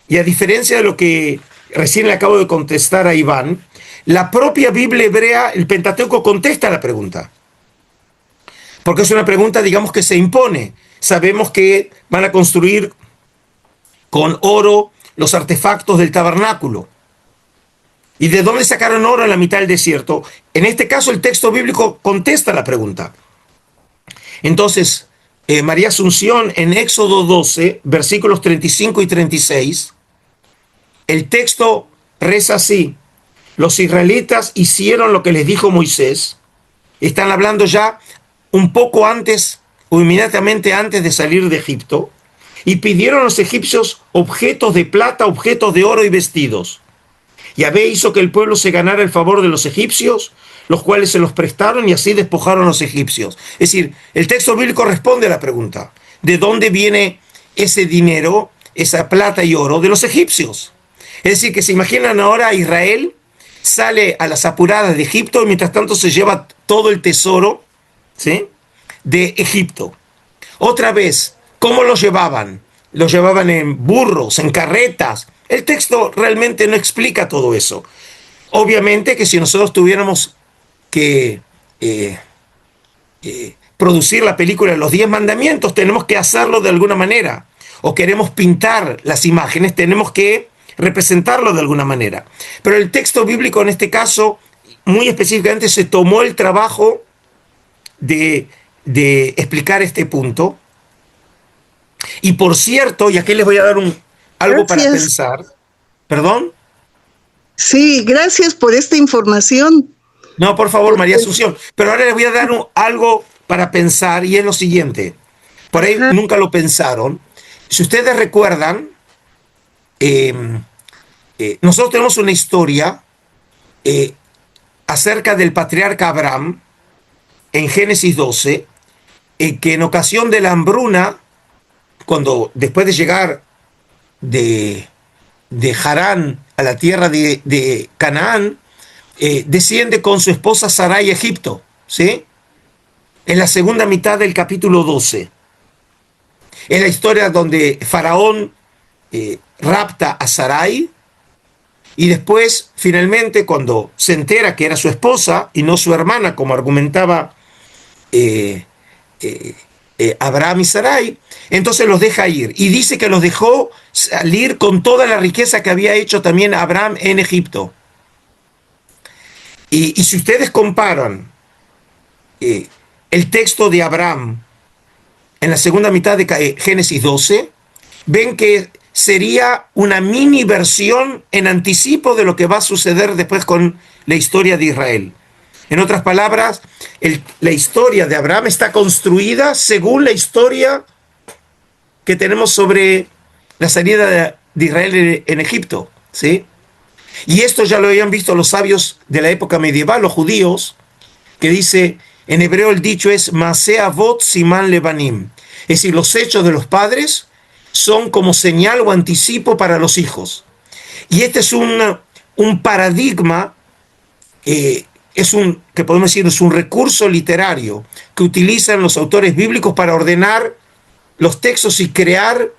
y a diferencia de lo que recién le acabo de contestar a Iván, la propia Biblia hebrea, el Pentateuco, contesta la pregunta. Porque es una pregunta, digamos, que se impone. Sabemos que van a construir con oro los artefactos del tabernáculo. ¿Y de dónde sacaron oro en la mitad del desierto? En este caso, el texto bíblico contesta la pregunta. Entonces, María Asunción, en Éxodo 12, versículos 35 y 36, el texto reza así: los israelitas hicieron lo que les dijo Moisés. Están hablando ya un poco antes o inmediatamente antes de salir de Egipto, y pidieron a los egipcios objetos de plata, objetos de oro y vestidos. Yahvé hizo que el pueblo se ganara el favor de los egipcios, los cuales se los prestaron y así despojaron a los egipcios. Es decir, el texto bíblico responde a la pregunta: ¿de dónde viene ese dinero, esa plata y oro? De los egipcios. Es decir, que se imaginan ahora a Israel, sale a las apuradas de Egipto y mientras tanto se lleva todo el tesoro, ¿sí?, de Egipto. Otra vez, ¿cómo los llevaban? Los llevaban en burros, en carretas. El texto realmente no explica todo eso. Obviamente que si nosotros tuviéramos que producir la película de los 10 mandamientos, tenemos que hacerlo de alguna manera. O queremos pintar las imágenes, tenemos que representarlo de alguna manera. Pero el texto bíblico en este caso, muy específicamente, se tomó el trabajo de explicar este punto. Y por cierto, y aquí les voy a dar algo para pensar. ¿Perdón? Sí, gracias por esta información. No, por favor, María Asunción. Pero ahora les voy a dar algo para pensar, y es lo siguiente. Por ahí nunca lo pensaron. Si ustedes recuerdan, nosotros tenemos una historia acerca del patriarca Abraham en Génesis 12, que en ocasión de la hambruna, cuando después de llegar de Harán a la tierra de Canaán, desciende con su esposa Sarai a Egipto, ¿sí? En la segunda mitad del capítulo 12. Es la historia donde Faraón rapta a Sarai, y después, finalmente, cuando se entera que era su esposa y no su hermana, como argumentaba Abraham y Sarai, entonces los deja ir. Y dice que los dejó salir con toda la riqueza que había hecho también Abraham en Egipto. Y si ustedes comparan el texto de Abraham en la segunda mitad de Génesis 12, ven que sería una mini versión en anticipo de lo que va a suceder después con la historia de Israel. En otras palabras, la historia de Abraham está construida según la historia que tenemos sobre la salida de Israel en Egipto, ¿sí? Y esto ya lo habían visto los sabios de la época medieval, los judíos, que dice, en hebreo el dicho es Maaseh Avot Siman Levanim, es decir, los hechos de los padres son como señal o anticipo para los hijos. Y este es un paradigma, que podemos decir es un recurso literario que utilizan los autores bíblicos para ordenar los textos y crear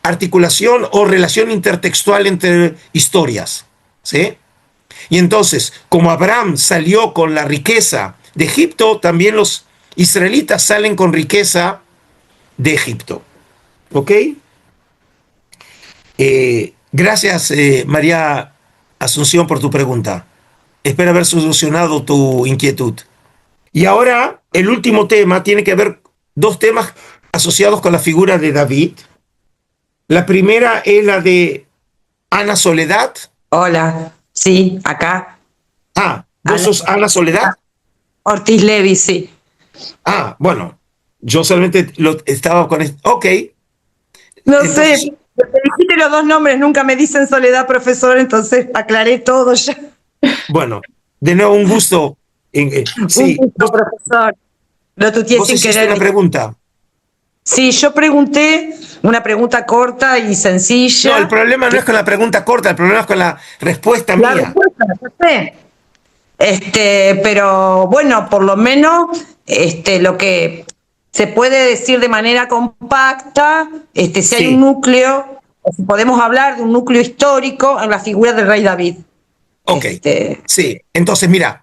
articulación o relación intertextual entre historias, ¿sí? Y entonces, como Abraham salió con la riqueza de Egipto, también los israelitas salen con riqueza de Egipto. ¿Ok? Gracias, María Asunción, por tu pregunta. Espero haber solucionado tu inquietud. Y ahora, el último tema tiene que ver, dos temas asociados con la figura de David. La primera es la de Ana Soledad. Hola, sí, acá. Ah, ¿vos sos Ana Soledad? Ortiz Levi, sí. Ah, bueno, yo solamente estaba con... Ok. No entonces, sé, te dijiste los dos nombres, nunca me dicen Soledad, profesor, entonces aclaré todo ya. Bueno, de nuevo un gusto. Sí, un gusto, profesor. Vos hiciste una pregunta. Sí, yo pregunté una pregunta corta y sencilla. No, el problema no es con la pregunta corta, el problema es con la respuesta La mía. respuesta, no sé. Pero bueno, por lo menos lo que se puede decir de manera compacta, si hay un núcleo, o si podemos hablar de un núcleo histórico en la figura del rey David. Ok, sí. Entonces, mira,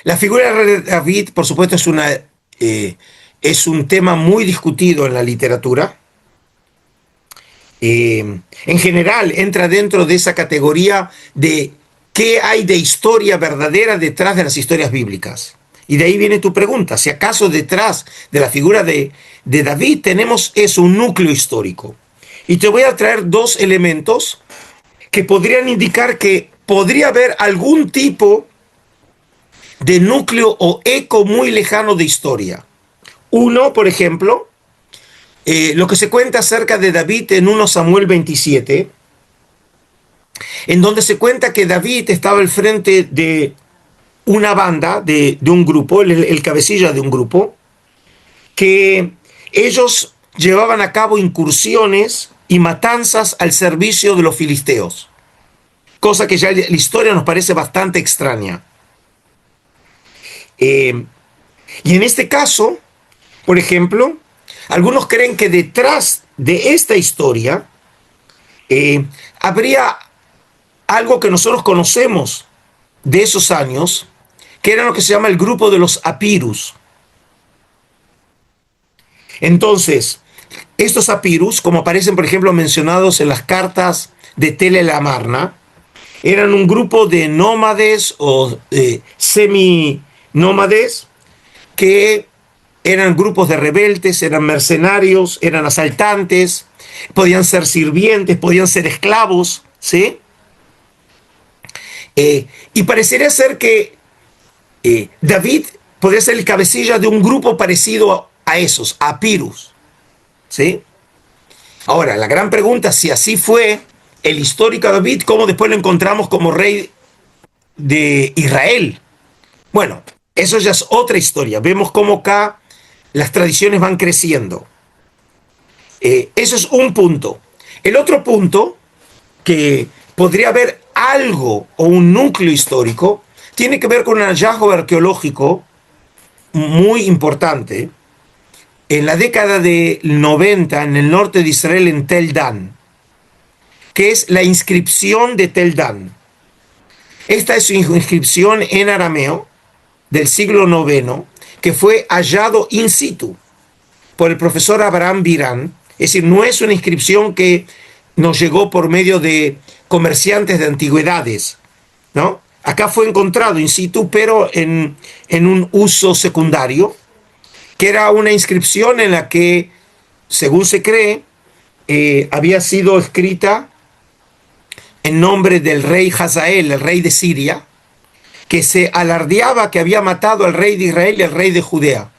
la figura del rey David, por supuesto, es un tema muy discutido en la literatura. En general, entra dentro de esa categoría de qué hay de historia verdadera detrás de las historias bíblicas. Y de ahí viene tu pregunta, si acaso detrás de la figura de David tenemos un núcleo histórico. Y te voy a traer dos elementos que podrían indicar que podría haber algún tipo de núcleo o eco muy lejano de historia. Uno, por ejemplo, lo que se cuenta acerca de David en 1 Samuel 27, en donde se cuenta que David estaba al frente de una banda, de un grupo, el cabecilla de un grupo, que ellos llevaban a cabo incursiones y matanzas al servicio de los filisteos, cosa que ya la historia nos parece bastante extraña. Y en este caso, por ejemplo, algunos creen que detrás de esta historia habría algo que nosotros conocemos de esos años, que era lo que se llama el grupo de los Apirus. Entonces, estos Apirus, como aparecen por ejemplo mencionados en las cartas de Tel el Amarna, eran un grupo de nómades o semi-nómades que eran grupos de rebeldes, eran mercenarios, eran asaltantes, podían ser sirvientes, podían ser esclavos, ¿sí? Y parecería ser que David podría ser el cabecilla de un grupo parecido a esos, a Apirus, ¿sí? Ahora, la gran pregunta, si así fue el histórico David, ¿cómo después lo encontramos como rey de Israel? Bueno, eso ya es otra historia. Vemos cómo acá las tradiciones van creciendo. Eso es un punto. El otro punto, que podría haber algo o un núcleo histórico, tiene que ver con un hallazgo arqueológico muy importante en la década de 90 en el norte de Israel, en Tel Dan, que es la inscripción de Tel Dan. Esta es una inscripción en arameo del siglo IX que fue hallado in situ por el profesor Abraham Biran. Es decir, no es una inscripción que nos llegó por medio de comerciantes de antigüedades, ¿no? Acá fue encontrado in situ, pero en un uso secundario, que era una inscripción en la que, según se cree, había sido escrita en nombre del rey Hazael, el rey de Siria, que se alardeaba que había matado al rey de Israel y al rey de Judea.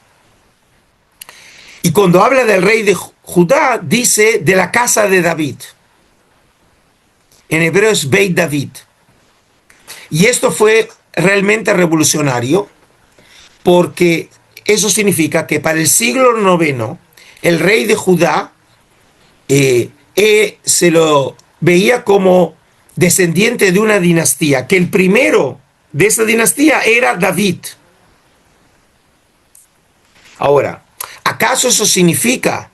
Y cuando habla del rey de Judá, dice de la casa de David. En hebreo es Beit David. Y esto fue realmente revolucionario, porque eso significa que para el siglo IX, el rey de Judá se lo veía como descendiente de una dinastía, que el primero de esa dinastía era David. Ahora, ¿acaso eso significa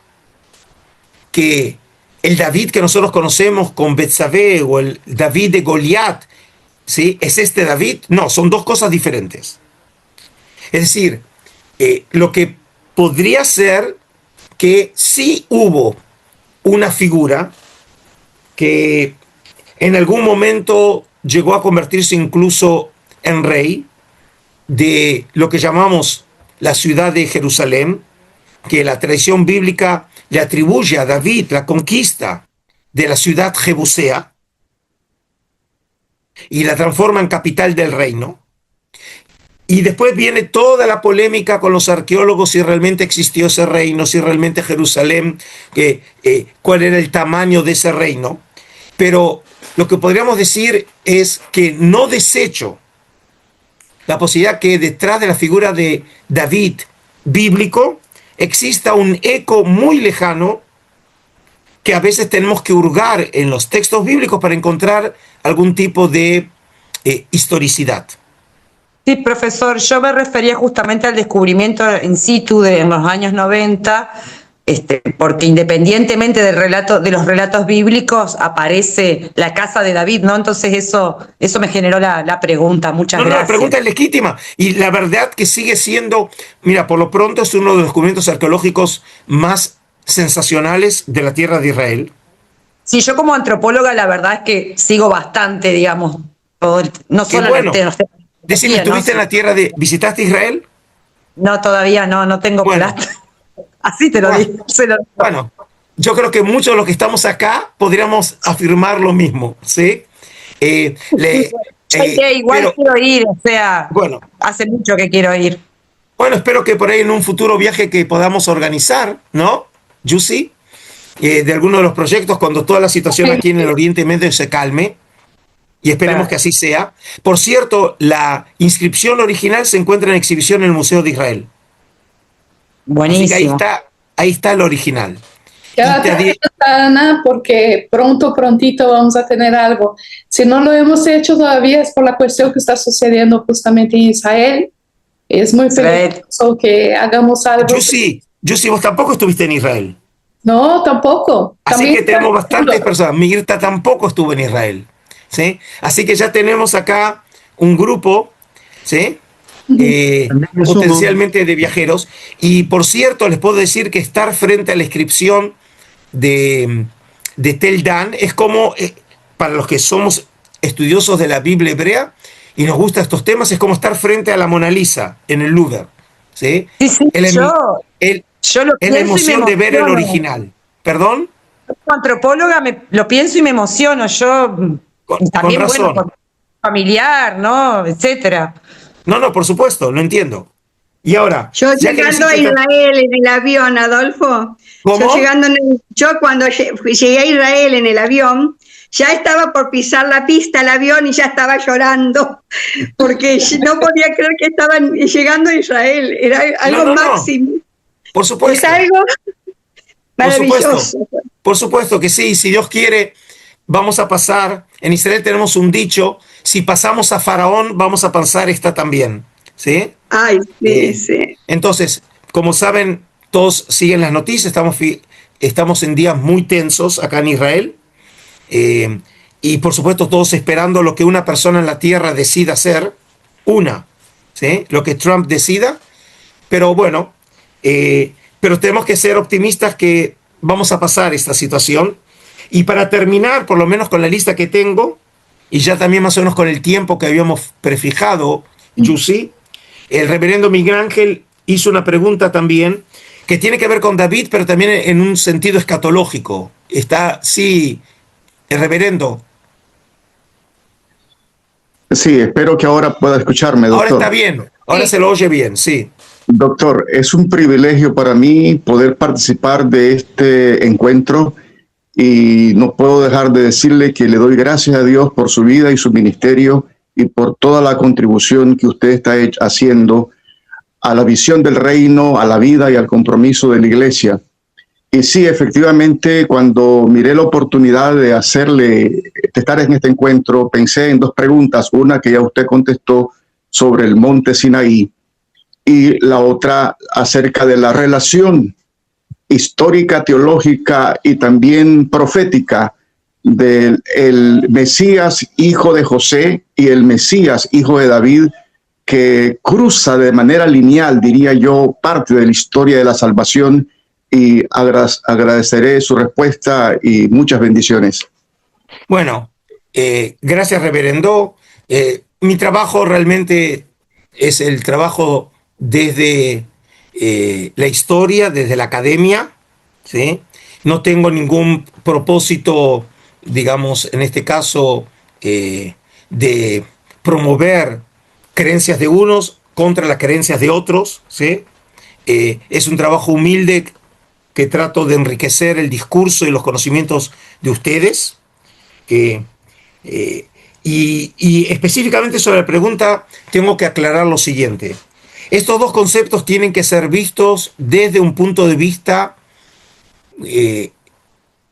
que el David que nosotros conocemos con Betsabé o el David de Goliat, ¿sí?, es este David? No, son dos cosas diferentes. Es decir, lo que podría ser que sí hubo una figura que en algún momento llegó a convertirse incluso en rey de lo que llamamos la ciudad de Jerusalén, que la tradición bíblica le atribuye a David la conquista de la ciudad jebusea y la transforma en capital del reino. Y después viene toda la polémica con los arqueólogos si realmente existió ese reino, si realmente Jerusalén, cuál era el tamaño de ese reino. Pero lo que podríamos decir es que no desecho la posibilidad que detrás de la figura de David bíblico exista un eco muy lejano que a veces tenemos que hurgar en los textos bíblicos para encontrar algún tipo de historicidad. Sí, profesor, yo me refería justamente al descubrimiento in situ en los años 90, porque independientemente del relato, de los relatos bíblicos, aparece la casa de David, ¿no? Entonces eso me generó la pregunta. Muchas gracias. La pregunta es legítima y la verdad que sigue siendo, mira, por lo pronto es uno de los descubrimientos arqueológicos más sensacionales de la tierra de Israel. Sí, yo como antropóloga la verdad es que sigo bastante, digamos, no solamente... Bueno. Decime, ¿estuviste en la tierra ¿visitaste Israel? No, todavía no tengo plata. Así te lo digo. Bueno, yo creo que muchos de los que estamos acá podríamos afirmar lo mismo, ¿sí? Igual quiero ir, o sea, bueno, hace mucho que quiero ir. Bueno, espero que por ahí en un futuro viaje que podamos organizar, ¿no, Yusi? De alguno de los proyectos cuando toda la situación aquí en el Oriente Medio se calme. Y esperemos que así sea. Por cierto, la inscripción original se encuentra en exhibición en el Museo de Israel. Buenísimo. Así que ahí está el original. Quédate, Ana, porque prontito vamos a tener algo. Si no lo hemos hecho todavía es por la cuestión que está sucediendo justamente en Israel. Es muy peligroso que hagamos algo. Yusi, vos tampoco estuviste en Israel. No, tampoco. Así También que tenemos bastantes personas. Mirta tampoco estuvo en Israel. ¿Sí? Así que ya tenemos acá un grupo, ¿sí? Potencialmente de viajeros. Y por cierto, les puedo decir que estar frente a la inscripción de Tel Dan es como, para los que somos estudiosos de la Biblia hebrea y nos gustan estos temas, es como estar frente a la Mona Lisa en el Louvre. ¿Sí? Sí, yo lo es la emoción de ver el original. ¿Perdón? Como antropóloga lo pienso y me emociono. Yo... También, con razón. Bueno, familiar, ¿no? Etcétera. No, por supuesto, lo entiendo. Y ahora... Yo llegando a Israel en el avión, Adolfo. ¿Cómo? Yo cuando llegué a Israel en el avión, ya estaba por pisar la pista el avión y ya estaba llorando, porque no podía creer que estaban llegando a Israel. Era algo máximo. No. Por supuesto. Es algo maravilloso. Por supuesto que sí, si Dios quiere... Vamos a pasar, en Israel tenemos un dicho, si pasamos a Faraón, vamos a pasar esta también, ¿sí? Ay, sí. Entonces, como saben, todos siguen las noticias, estamos en días muy tensos acá en Israel, y por supuesto todos esperando lo que una persona en la tierra decida hacer, ¿sí? Lo que Trump decida, pero bueno, pero tenemos que ser optimistas que vamos a pasar esta situación. Y para terminar, por lo menos con la lista que tengo, y ya también más o menos con el tiempo que habíamos prefijado, Yusi, el reverendo Miguel Ángel hizo una pregunta también que tiene que ver con David, pero también en un sentido escatológico. Sí, el reverendo. Sí, espero que ahora pueda escucharme, doctor. Ahora está bien, ahora se lo oye bien, sí. Doctor, es un privilegio para mí poder participar de este encuentro. Y no puedo dejar de decirle que le doy gracias a Dios por su vida y su ministerio y por toda la contribución que usted está haciendo a la visión del reino, a la vida y al compromiso de la iglesia. Y sí, efectivamente, cuando miré la oportunidad de estar en este encuentro, pensé en dos preguntas. Una que ya usted contestó sobre el monte Sinaí y la otra acerca de la relación histórica, teológica y también profética del Mesías, hijo de José, y el Mesías, hijo de David, que cruza de manera lineal, diría yo, parte de la historia de la salvación, y agradeceré su respuesta y muchas bendiciones. Bueno, gracias, reverendo. Mi trabajo realmente es el trabajo desde la historia, desde la academia, ¿sí? No tengo ningún propósito, digamos, en este caso, de promover creencias de unos contra las creencias de otros, ¿sí? Es un trabajo humilde que trato de enriquecer el discurso y los conocimientos de ustedes. Y específicamente sobre la pregunta, tengo que aclarar lo siguiente. Estos dos conceptos tienen que ser vistos desde un punto de vista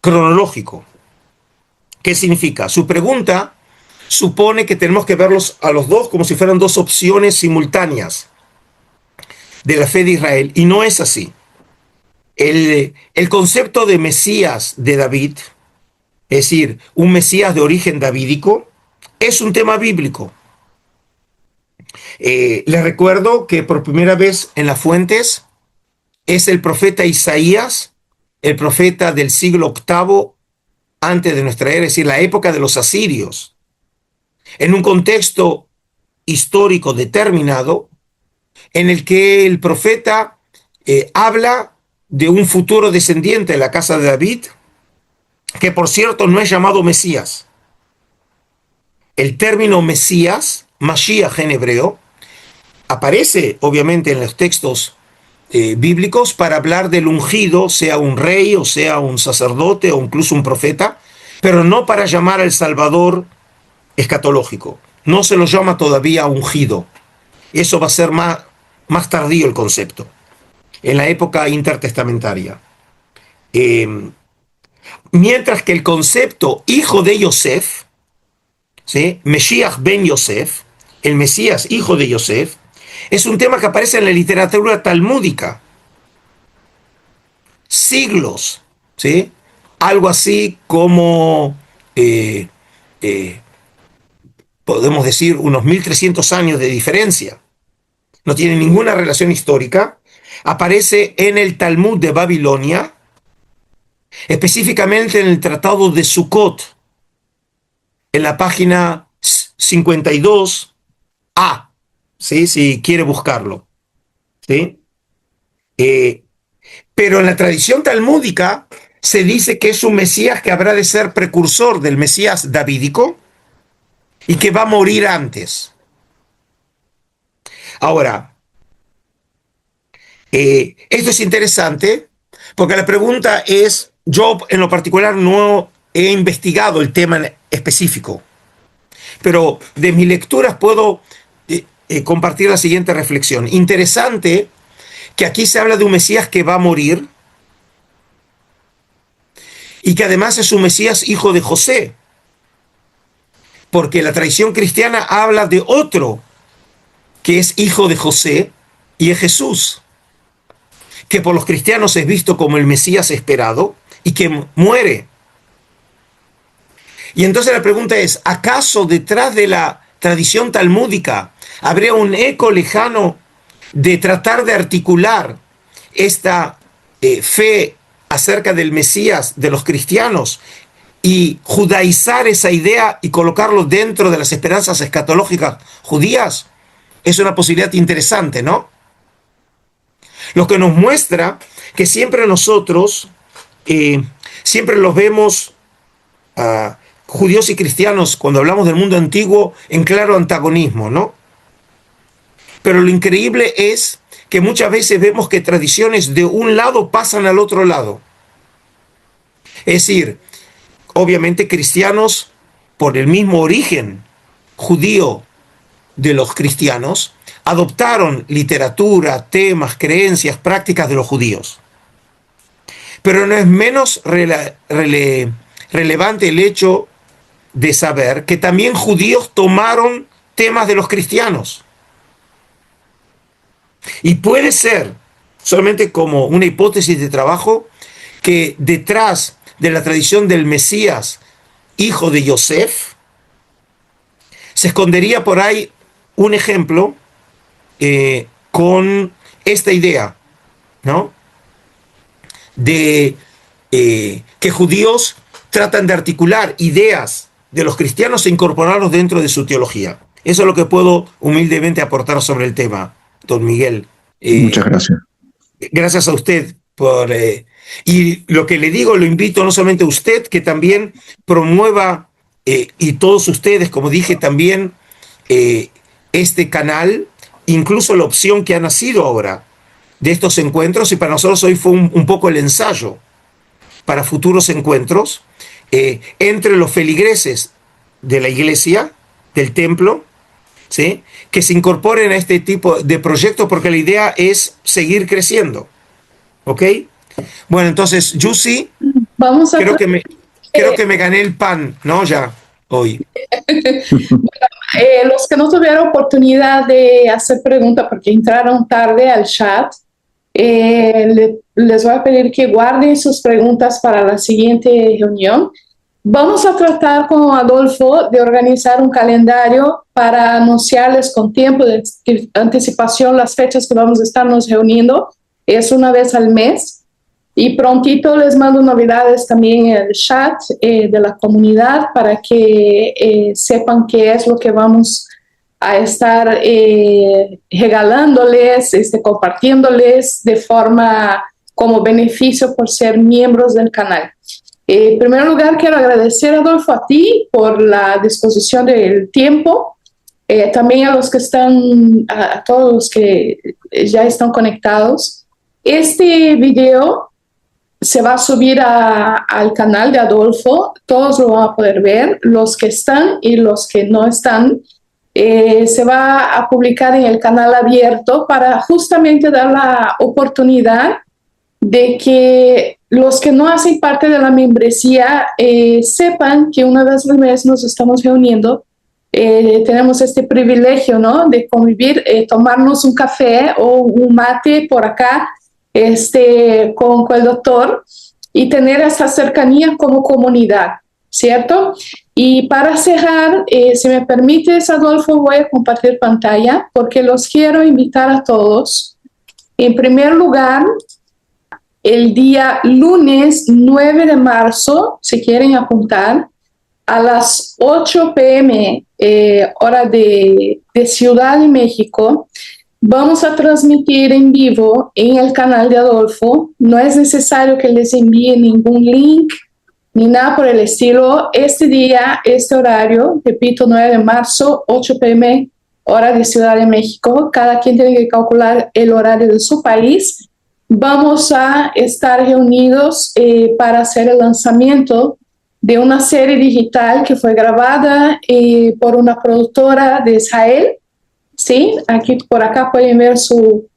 cronológico. ¿Qué significa? Su pregunta supone que tenemos que verlos a los dos como si fueran dos opciones simultáneas de la fe de Israel, y no es así. El concepto de Mesías de David, es decir, un Mesías de origen davídico, es un tema bíblico. Les recuerdo que por primera vez en las fuentes es el profeta Isaías, el profeta del siglo VIII antes de nuestra era, es decir, la época de los asirios, en un contexto histórico determinado, en el que el profeta habla de un futuro descendiente de la casa de David, que por cierto no es llamado Mesías. El término Mesías, Mashiach en hebreo, aparece obviamente en los textos bíblicos para hablar del ungido, sea un rey o sea un sacerdote o incluso un profeta, pero no para llamar al Salvador escatológico. No se lo llama todavía ungido. Eso va a ser más tardío el concepto, en la época intertestamentaria. Mientras que el concepto hijo de Yosef, ¿sí? Mesías ben Yosef, el Mesías hijo de Yosef, es un tema que aparece en la literatura talmúdica. Siglos, ¿sí? Algo así como, podemos decir, unos 1300 años de diferencia. No tiene ninguna relación histórica. Aparece en el Talmud de Babilonia, específicamente en el Tratado de Sukkot, en la página 52a, ¿sí? Si quiere buscarlo, ¿sí? Pero en la tradición talmúdica se dice que es un Mesías que habrá de ser precursor del Mesías davídico y que va a morir antes. Ahora, esto es interesante porque la pregunta es, yo en lo particular no he investigado el tema específico, pero de mis lecturas puedo compartir la siguiente reflexión. Interesante que aquí se habla de un Mesías que va a morir y que además es un Mesías hijo de José, porque la tradición cristiana habla de otro que es hijo de José y es Jesús, que por los cristianos es visto como el Mesías esperado y que muere. Y entonces la pregunta es, ¿acaso detrás de la tradición talmúdica habría un eco lejano de tratar de articular esta fe acerca del Mesías de los cristianos y judaizar esa idea y colocarlo dentro de las esperanzas escatológicas judías? Es una posibilidad interesante, ¿no? Lo que nos muestra que siempre nosotros, siempre los vemos judíos y cristianos, cuando hablamos del mundo antiguo, en claro antagonismo, ¿no? Pero lo increíble es que muchas veces vemos que tradiciones de un lado pasan al otro lado. Es decir, obviamente cristianos por el mismo origen judío de los cristianos, adoptaron literatura, temas, creencias, prácticas de los judíos. Pero no es menos relevante el hecho de saber que también judíos tomaron temas de los cristianos. Y puede ser, solamente como una hipótesis de trabajo, que detrás de la tradición del Mesías, hijo de Yosef, se escondería por ahí un ejemplo con esta idea, ¿no? De que judíos tratan de articular ideas de los cristianos e incorporarlos dentro de su teología. Eso es lo que puedo humildemente aportar sobre el tema, don Miguel. Muchas gracias. Gracias a usted por... y lo que le digo, lo invito no solamente a usted, que también promueva, y todos ustedes, como dije también, este canal, incluso la opción que ha nacido ahora de estos encuentros, y para nosotros hoy fue un poco el ensayo para futuros encuentros entre los feligreses de la iglesia, del templo, ¿sí? Que se incorporen a este tipo de proyectos porque la idea es seguir creciendo. ¿Ok? Bueno, entonces, Yusi, Vamos a creo que me gané el pan, ¿no? Ya, hoy. Los que no tuvieron oportunidad de hacer preguntas porque entraron tarde al chat, les voy a pedir que guarden sus preguntas para la siguiente reunión. Vamos a tratar con Adolfo de organizar un calendario para anunciarles con tiempo de anticipación las fechas que vamos a estarnos reuniendo. Es una vez al mes. Y prontito les mando novedades también en el chat de la comunidad para que sepan qué es lo que vamos a estar regalándoles, compartiéndoles de forma como beneficio por ser miembros del canal. En primer lugar, quiero agradecer, Adolfo, a ti por la disposición del tiempo, también a los que están, a todos los que ya están conectados. Este video se va a subir al canal de Adolfo, todos lo van a poder ver, los que están y los que no están. Se va a publicar en el canal abierto para justamente dar la oportunidad de que los que no hacen parte de la membresía sepan que una vez al mes nos estamos reuniendo. Tenemos este privilegio, ¿no?, de convivir, tomarnos un café o un mate por acá, con el doctor y tener esa cercanía como comunidad, ¿cierto? Y para cerrar, si me permites, Adolfo, voy a compartir pantalla porque los quiero invitar a todos. En primer lugar, el día lunes 9 de marzo, si quieren apuntar, a las 8 p.m. Hora de Ciudad de México, vamos a transmitir en vivo en el canal de Adolfo. No es necesario que les envíe ningún link ni nada por el estilo. Este día, este horario, repito, 9 de marzo, 8 p.m., hora de Ciudad de México. Cada quien tiene que calcular el horario de su país. Vamos a estar reunidos para hacer el lanzamiento de una serie digital que fue grabada por una productora de Israel. Sí, aquí por acá pueden ver su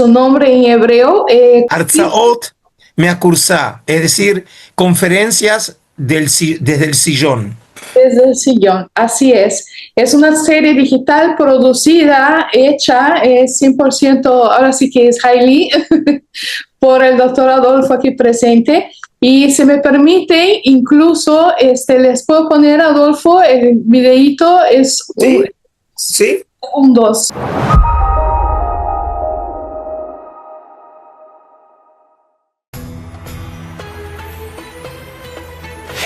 nombre en hebreo. Arzaot Meakursa, es decir, conferencias desde el sillón. Desde el sillón, así es. Es una serie digital producida, hecha 100%, ahora sí que israelí, por el doctor Adolfo aquí presente. Y si me permite, incluso les puedo poner, Adolfo, el videíto es... Sí. Segundos.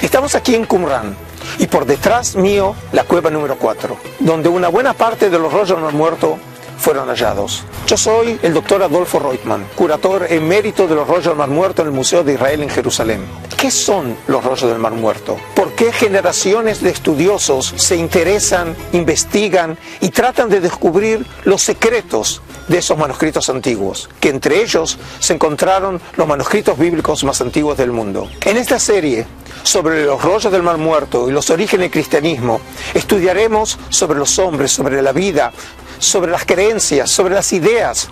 Estamos aquí en Qumran y por detrás mío la cueva número 4, donde una buena parte de los rollos del Mar Muerto fueron hallados. Yo soy el doctor Adolfo Reutemann, curator emérito de los rollos del Mar Muerto en el Museo de Israel en Jerusalén. ¿Qué son los rollos del Mar Muerto? ¿Por qué generaciones de estudiosos se interesan, investigan y tratan de descubrir los secretos de esos manuscritos antiguos? Que entre ellos se encontraron los manuscritos bíblicos más antiguos del mundo. En esta serie sobre los rollos del Mar Muerto y los orígenes del cristianismo, estudiaremos sobre los hombres, sobre la vida, sobre las creencias, sobre las ideas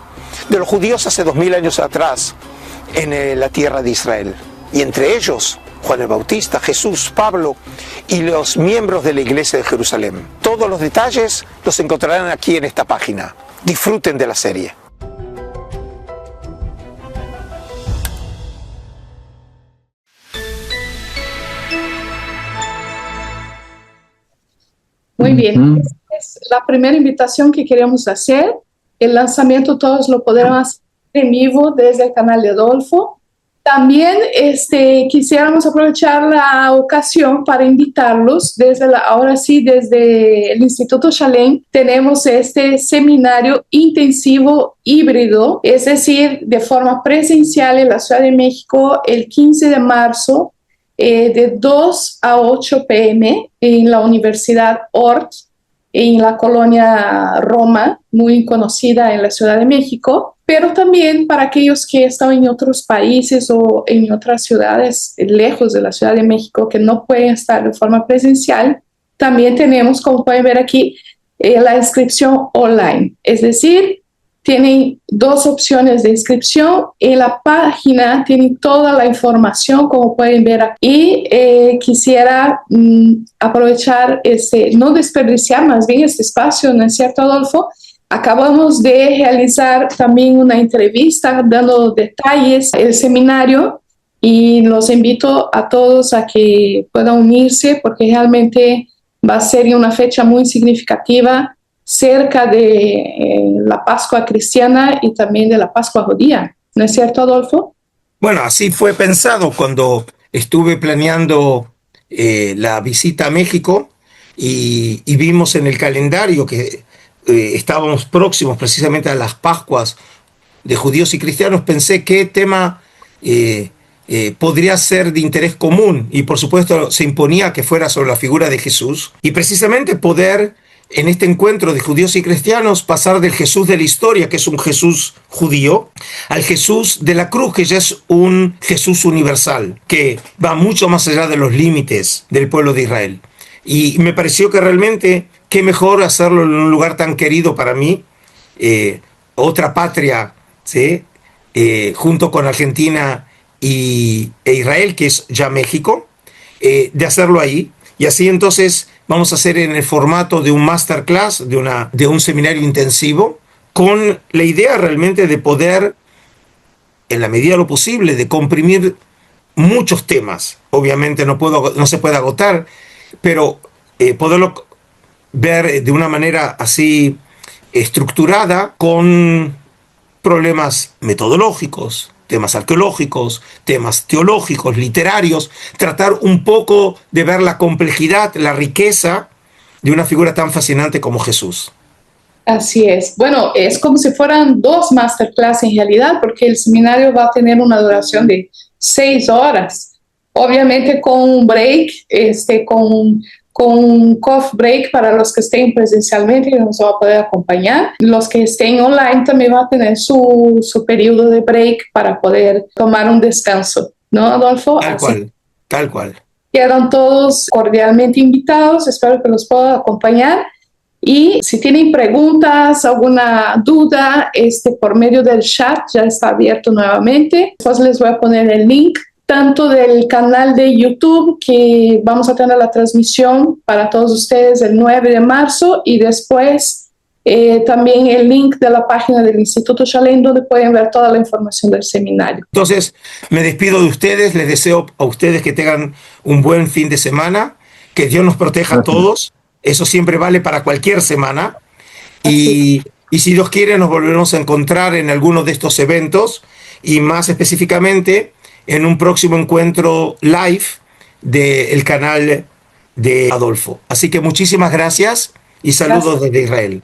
de los judíos hace 2000 años atrás en la tierra de Israel. Y entre ellos, Juan el Bautista, Jesús, Pablo y los miembros de la Iglesia de Jerusalén. Todos los detalles los encontrarán aquí en esta página. Disfruten de la serie. Muy bien. Esta es la primera invitación que queremos hacer. El lanzamiento todos lo podrán hacer en vivo desde el canal de Adolfo. También quisiéramos aprovechar la ocasión para invitarlos ahora sí, desde el Instituto Shalem tenemos este seminario intensivo híbrido, es decir, de forma presencial en la Ciudad de México el 15 de marzo de 2 a 8 p.m. en la Universidad Ort, en la colonia Roma, muy conocida en la Ciudad de México, pero también para aquellos que están en otros países o en otras ciudades lejos de la Ciudad de México que no pueden estar de forma presencial, también tenemos, como pueden ver aquí, la inscripción online. Es decir, tienen dos opciones de inscripción. En la página tienen toda la información, como pueden ver aquí. Y quisiera aprovechar, no desperdiciar más bien este espacio, ¿no es cierto, Adolfo? Acabamos de realizar también una entrevista dando detalles del seminario y los invito a todos a que puedan unirse porque realmente va a ser una fecha muy significativa cerca de la Pascua cristiana y también de la Pascua judía. ¿No es cierto, Adolfo? Bueno, así fue pensado cuando estuve planeando la visita a México y vimos en el calendario que estábamos próximos precisamente a las Pascuas de judíos y cristianos. Pensé qué tema podría ser de interés común y por supuesto se imponía que fuera sobre la figura de Jesús y precisamente poder en este encuentro de judíos y cristianos pasar del Jesús de la historia, que es un Jesús judío, al Jesús de la cruz, que ya es un Jesús universal, que va mucho más allá de los límites del pueblo de Israel. Y me pareció que realmente qué mejor hacerlo en un lugar tan querido para mí, otra patria, ¿sí? Junto con Argentina e Israel, que es ya México, de hacerlo ahí. Y así entonces vamos a hacer en el formato de un masterclass, de un seminario intensivo, con la idea realmente de poder, en la medida de lo posible, de comprimir muchos temas. Obviamente no se puede agotar, pero poderlo ver de una manera así estructurada con problemas metodológicos, temas arqueológicos, temas teológicos, literarios, tratar un poco de ver la complejidad, la riqueza de una figura tan fascinante como Jesús. Así es. Bueno, es como si fueran dos masterclass en realidad, porque el seminario va a tener una duración de 6 horas. Obviamente con un break, con un coffee break para los que estén presencialmente y nos va a poder acompañar. Los que estén online también van a tener su periodo de break para poder tomar un descanso, ¿no, Adolfo? Tal cual. Quedan todos cordialmente invitados, espero que los puedan acompañar. Y si tienen preguntas, alguna duda, por medio del chat ya está abierto nuevamente. Después les voy a poner el link tanto del canal de YouTube, que vamos a tener la transmisión para todos ustedes el 9 de marzo, y después también el link de la página del Instituto Shalem, donde pueden ver toda la información del seminario. Entonces, me despido de ustedes, les deseo a ustedes que tengan un buen fin de semana, que Dios nos proteja a todos, eso siempre vale para cualquier semana, y si Dios quiere nos volveremos a encontrar en alguno de estos eventos, y más específicamente en un próximo encuentro live del canal de Adolfo. Así que muchísimas gracias y saludos desde Israel.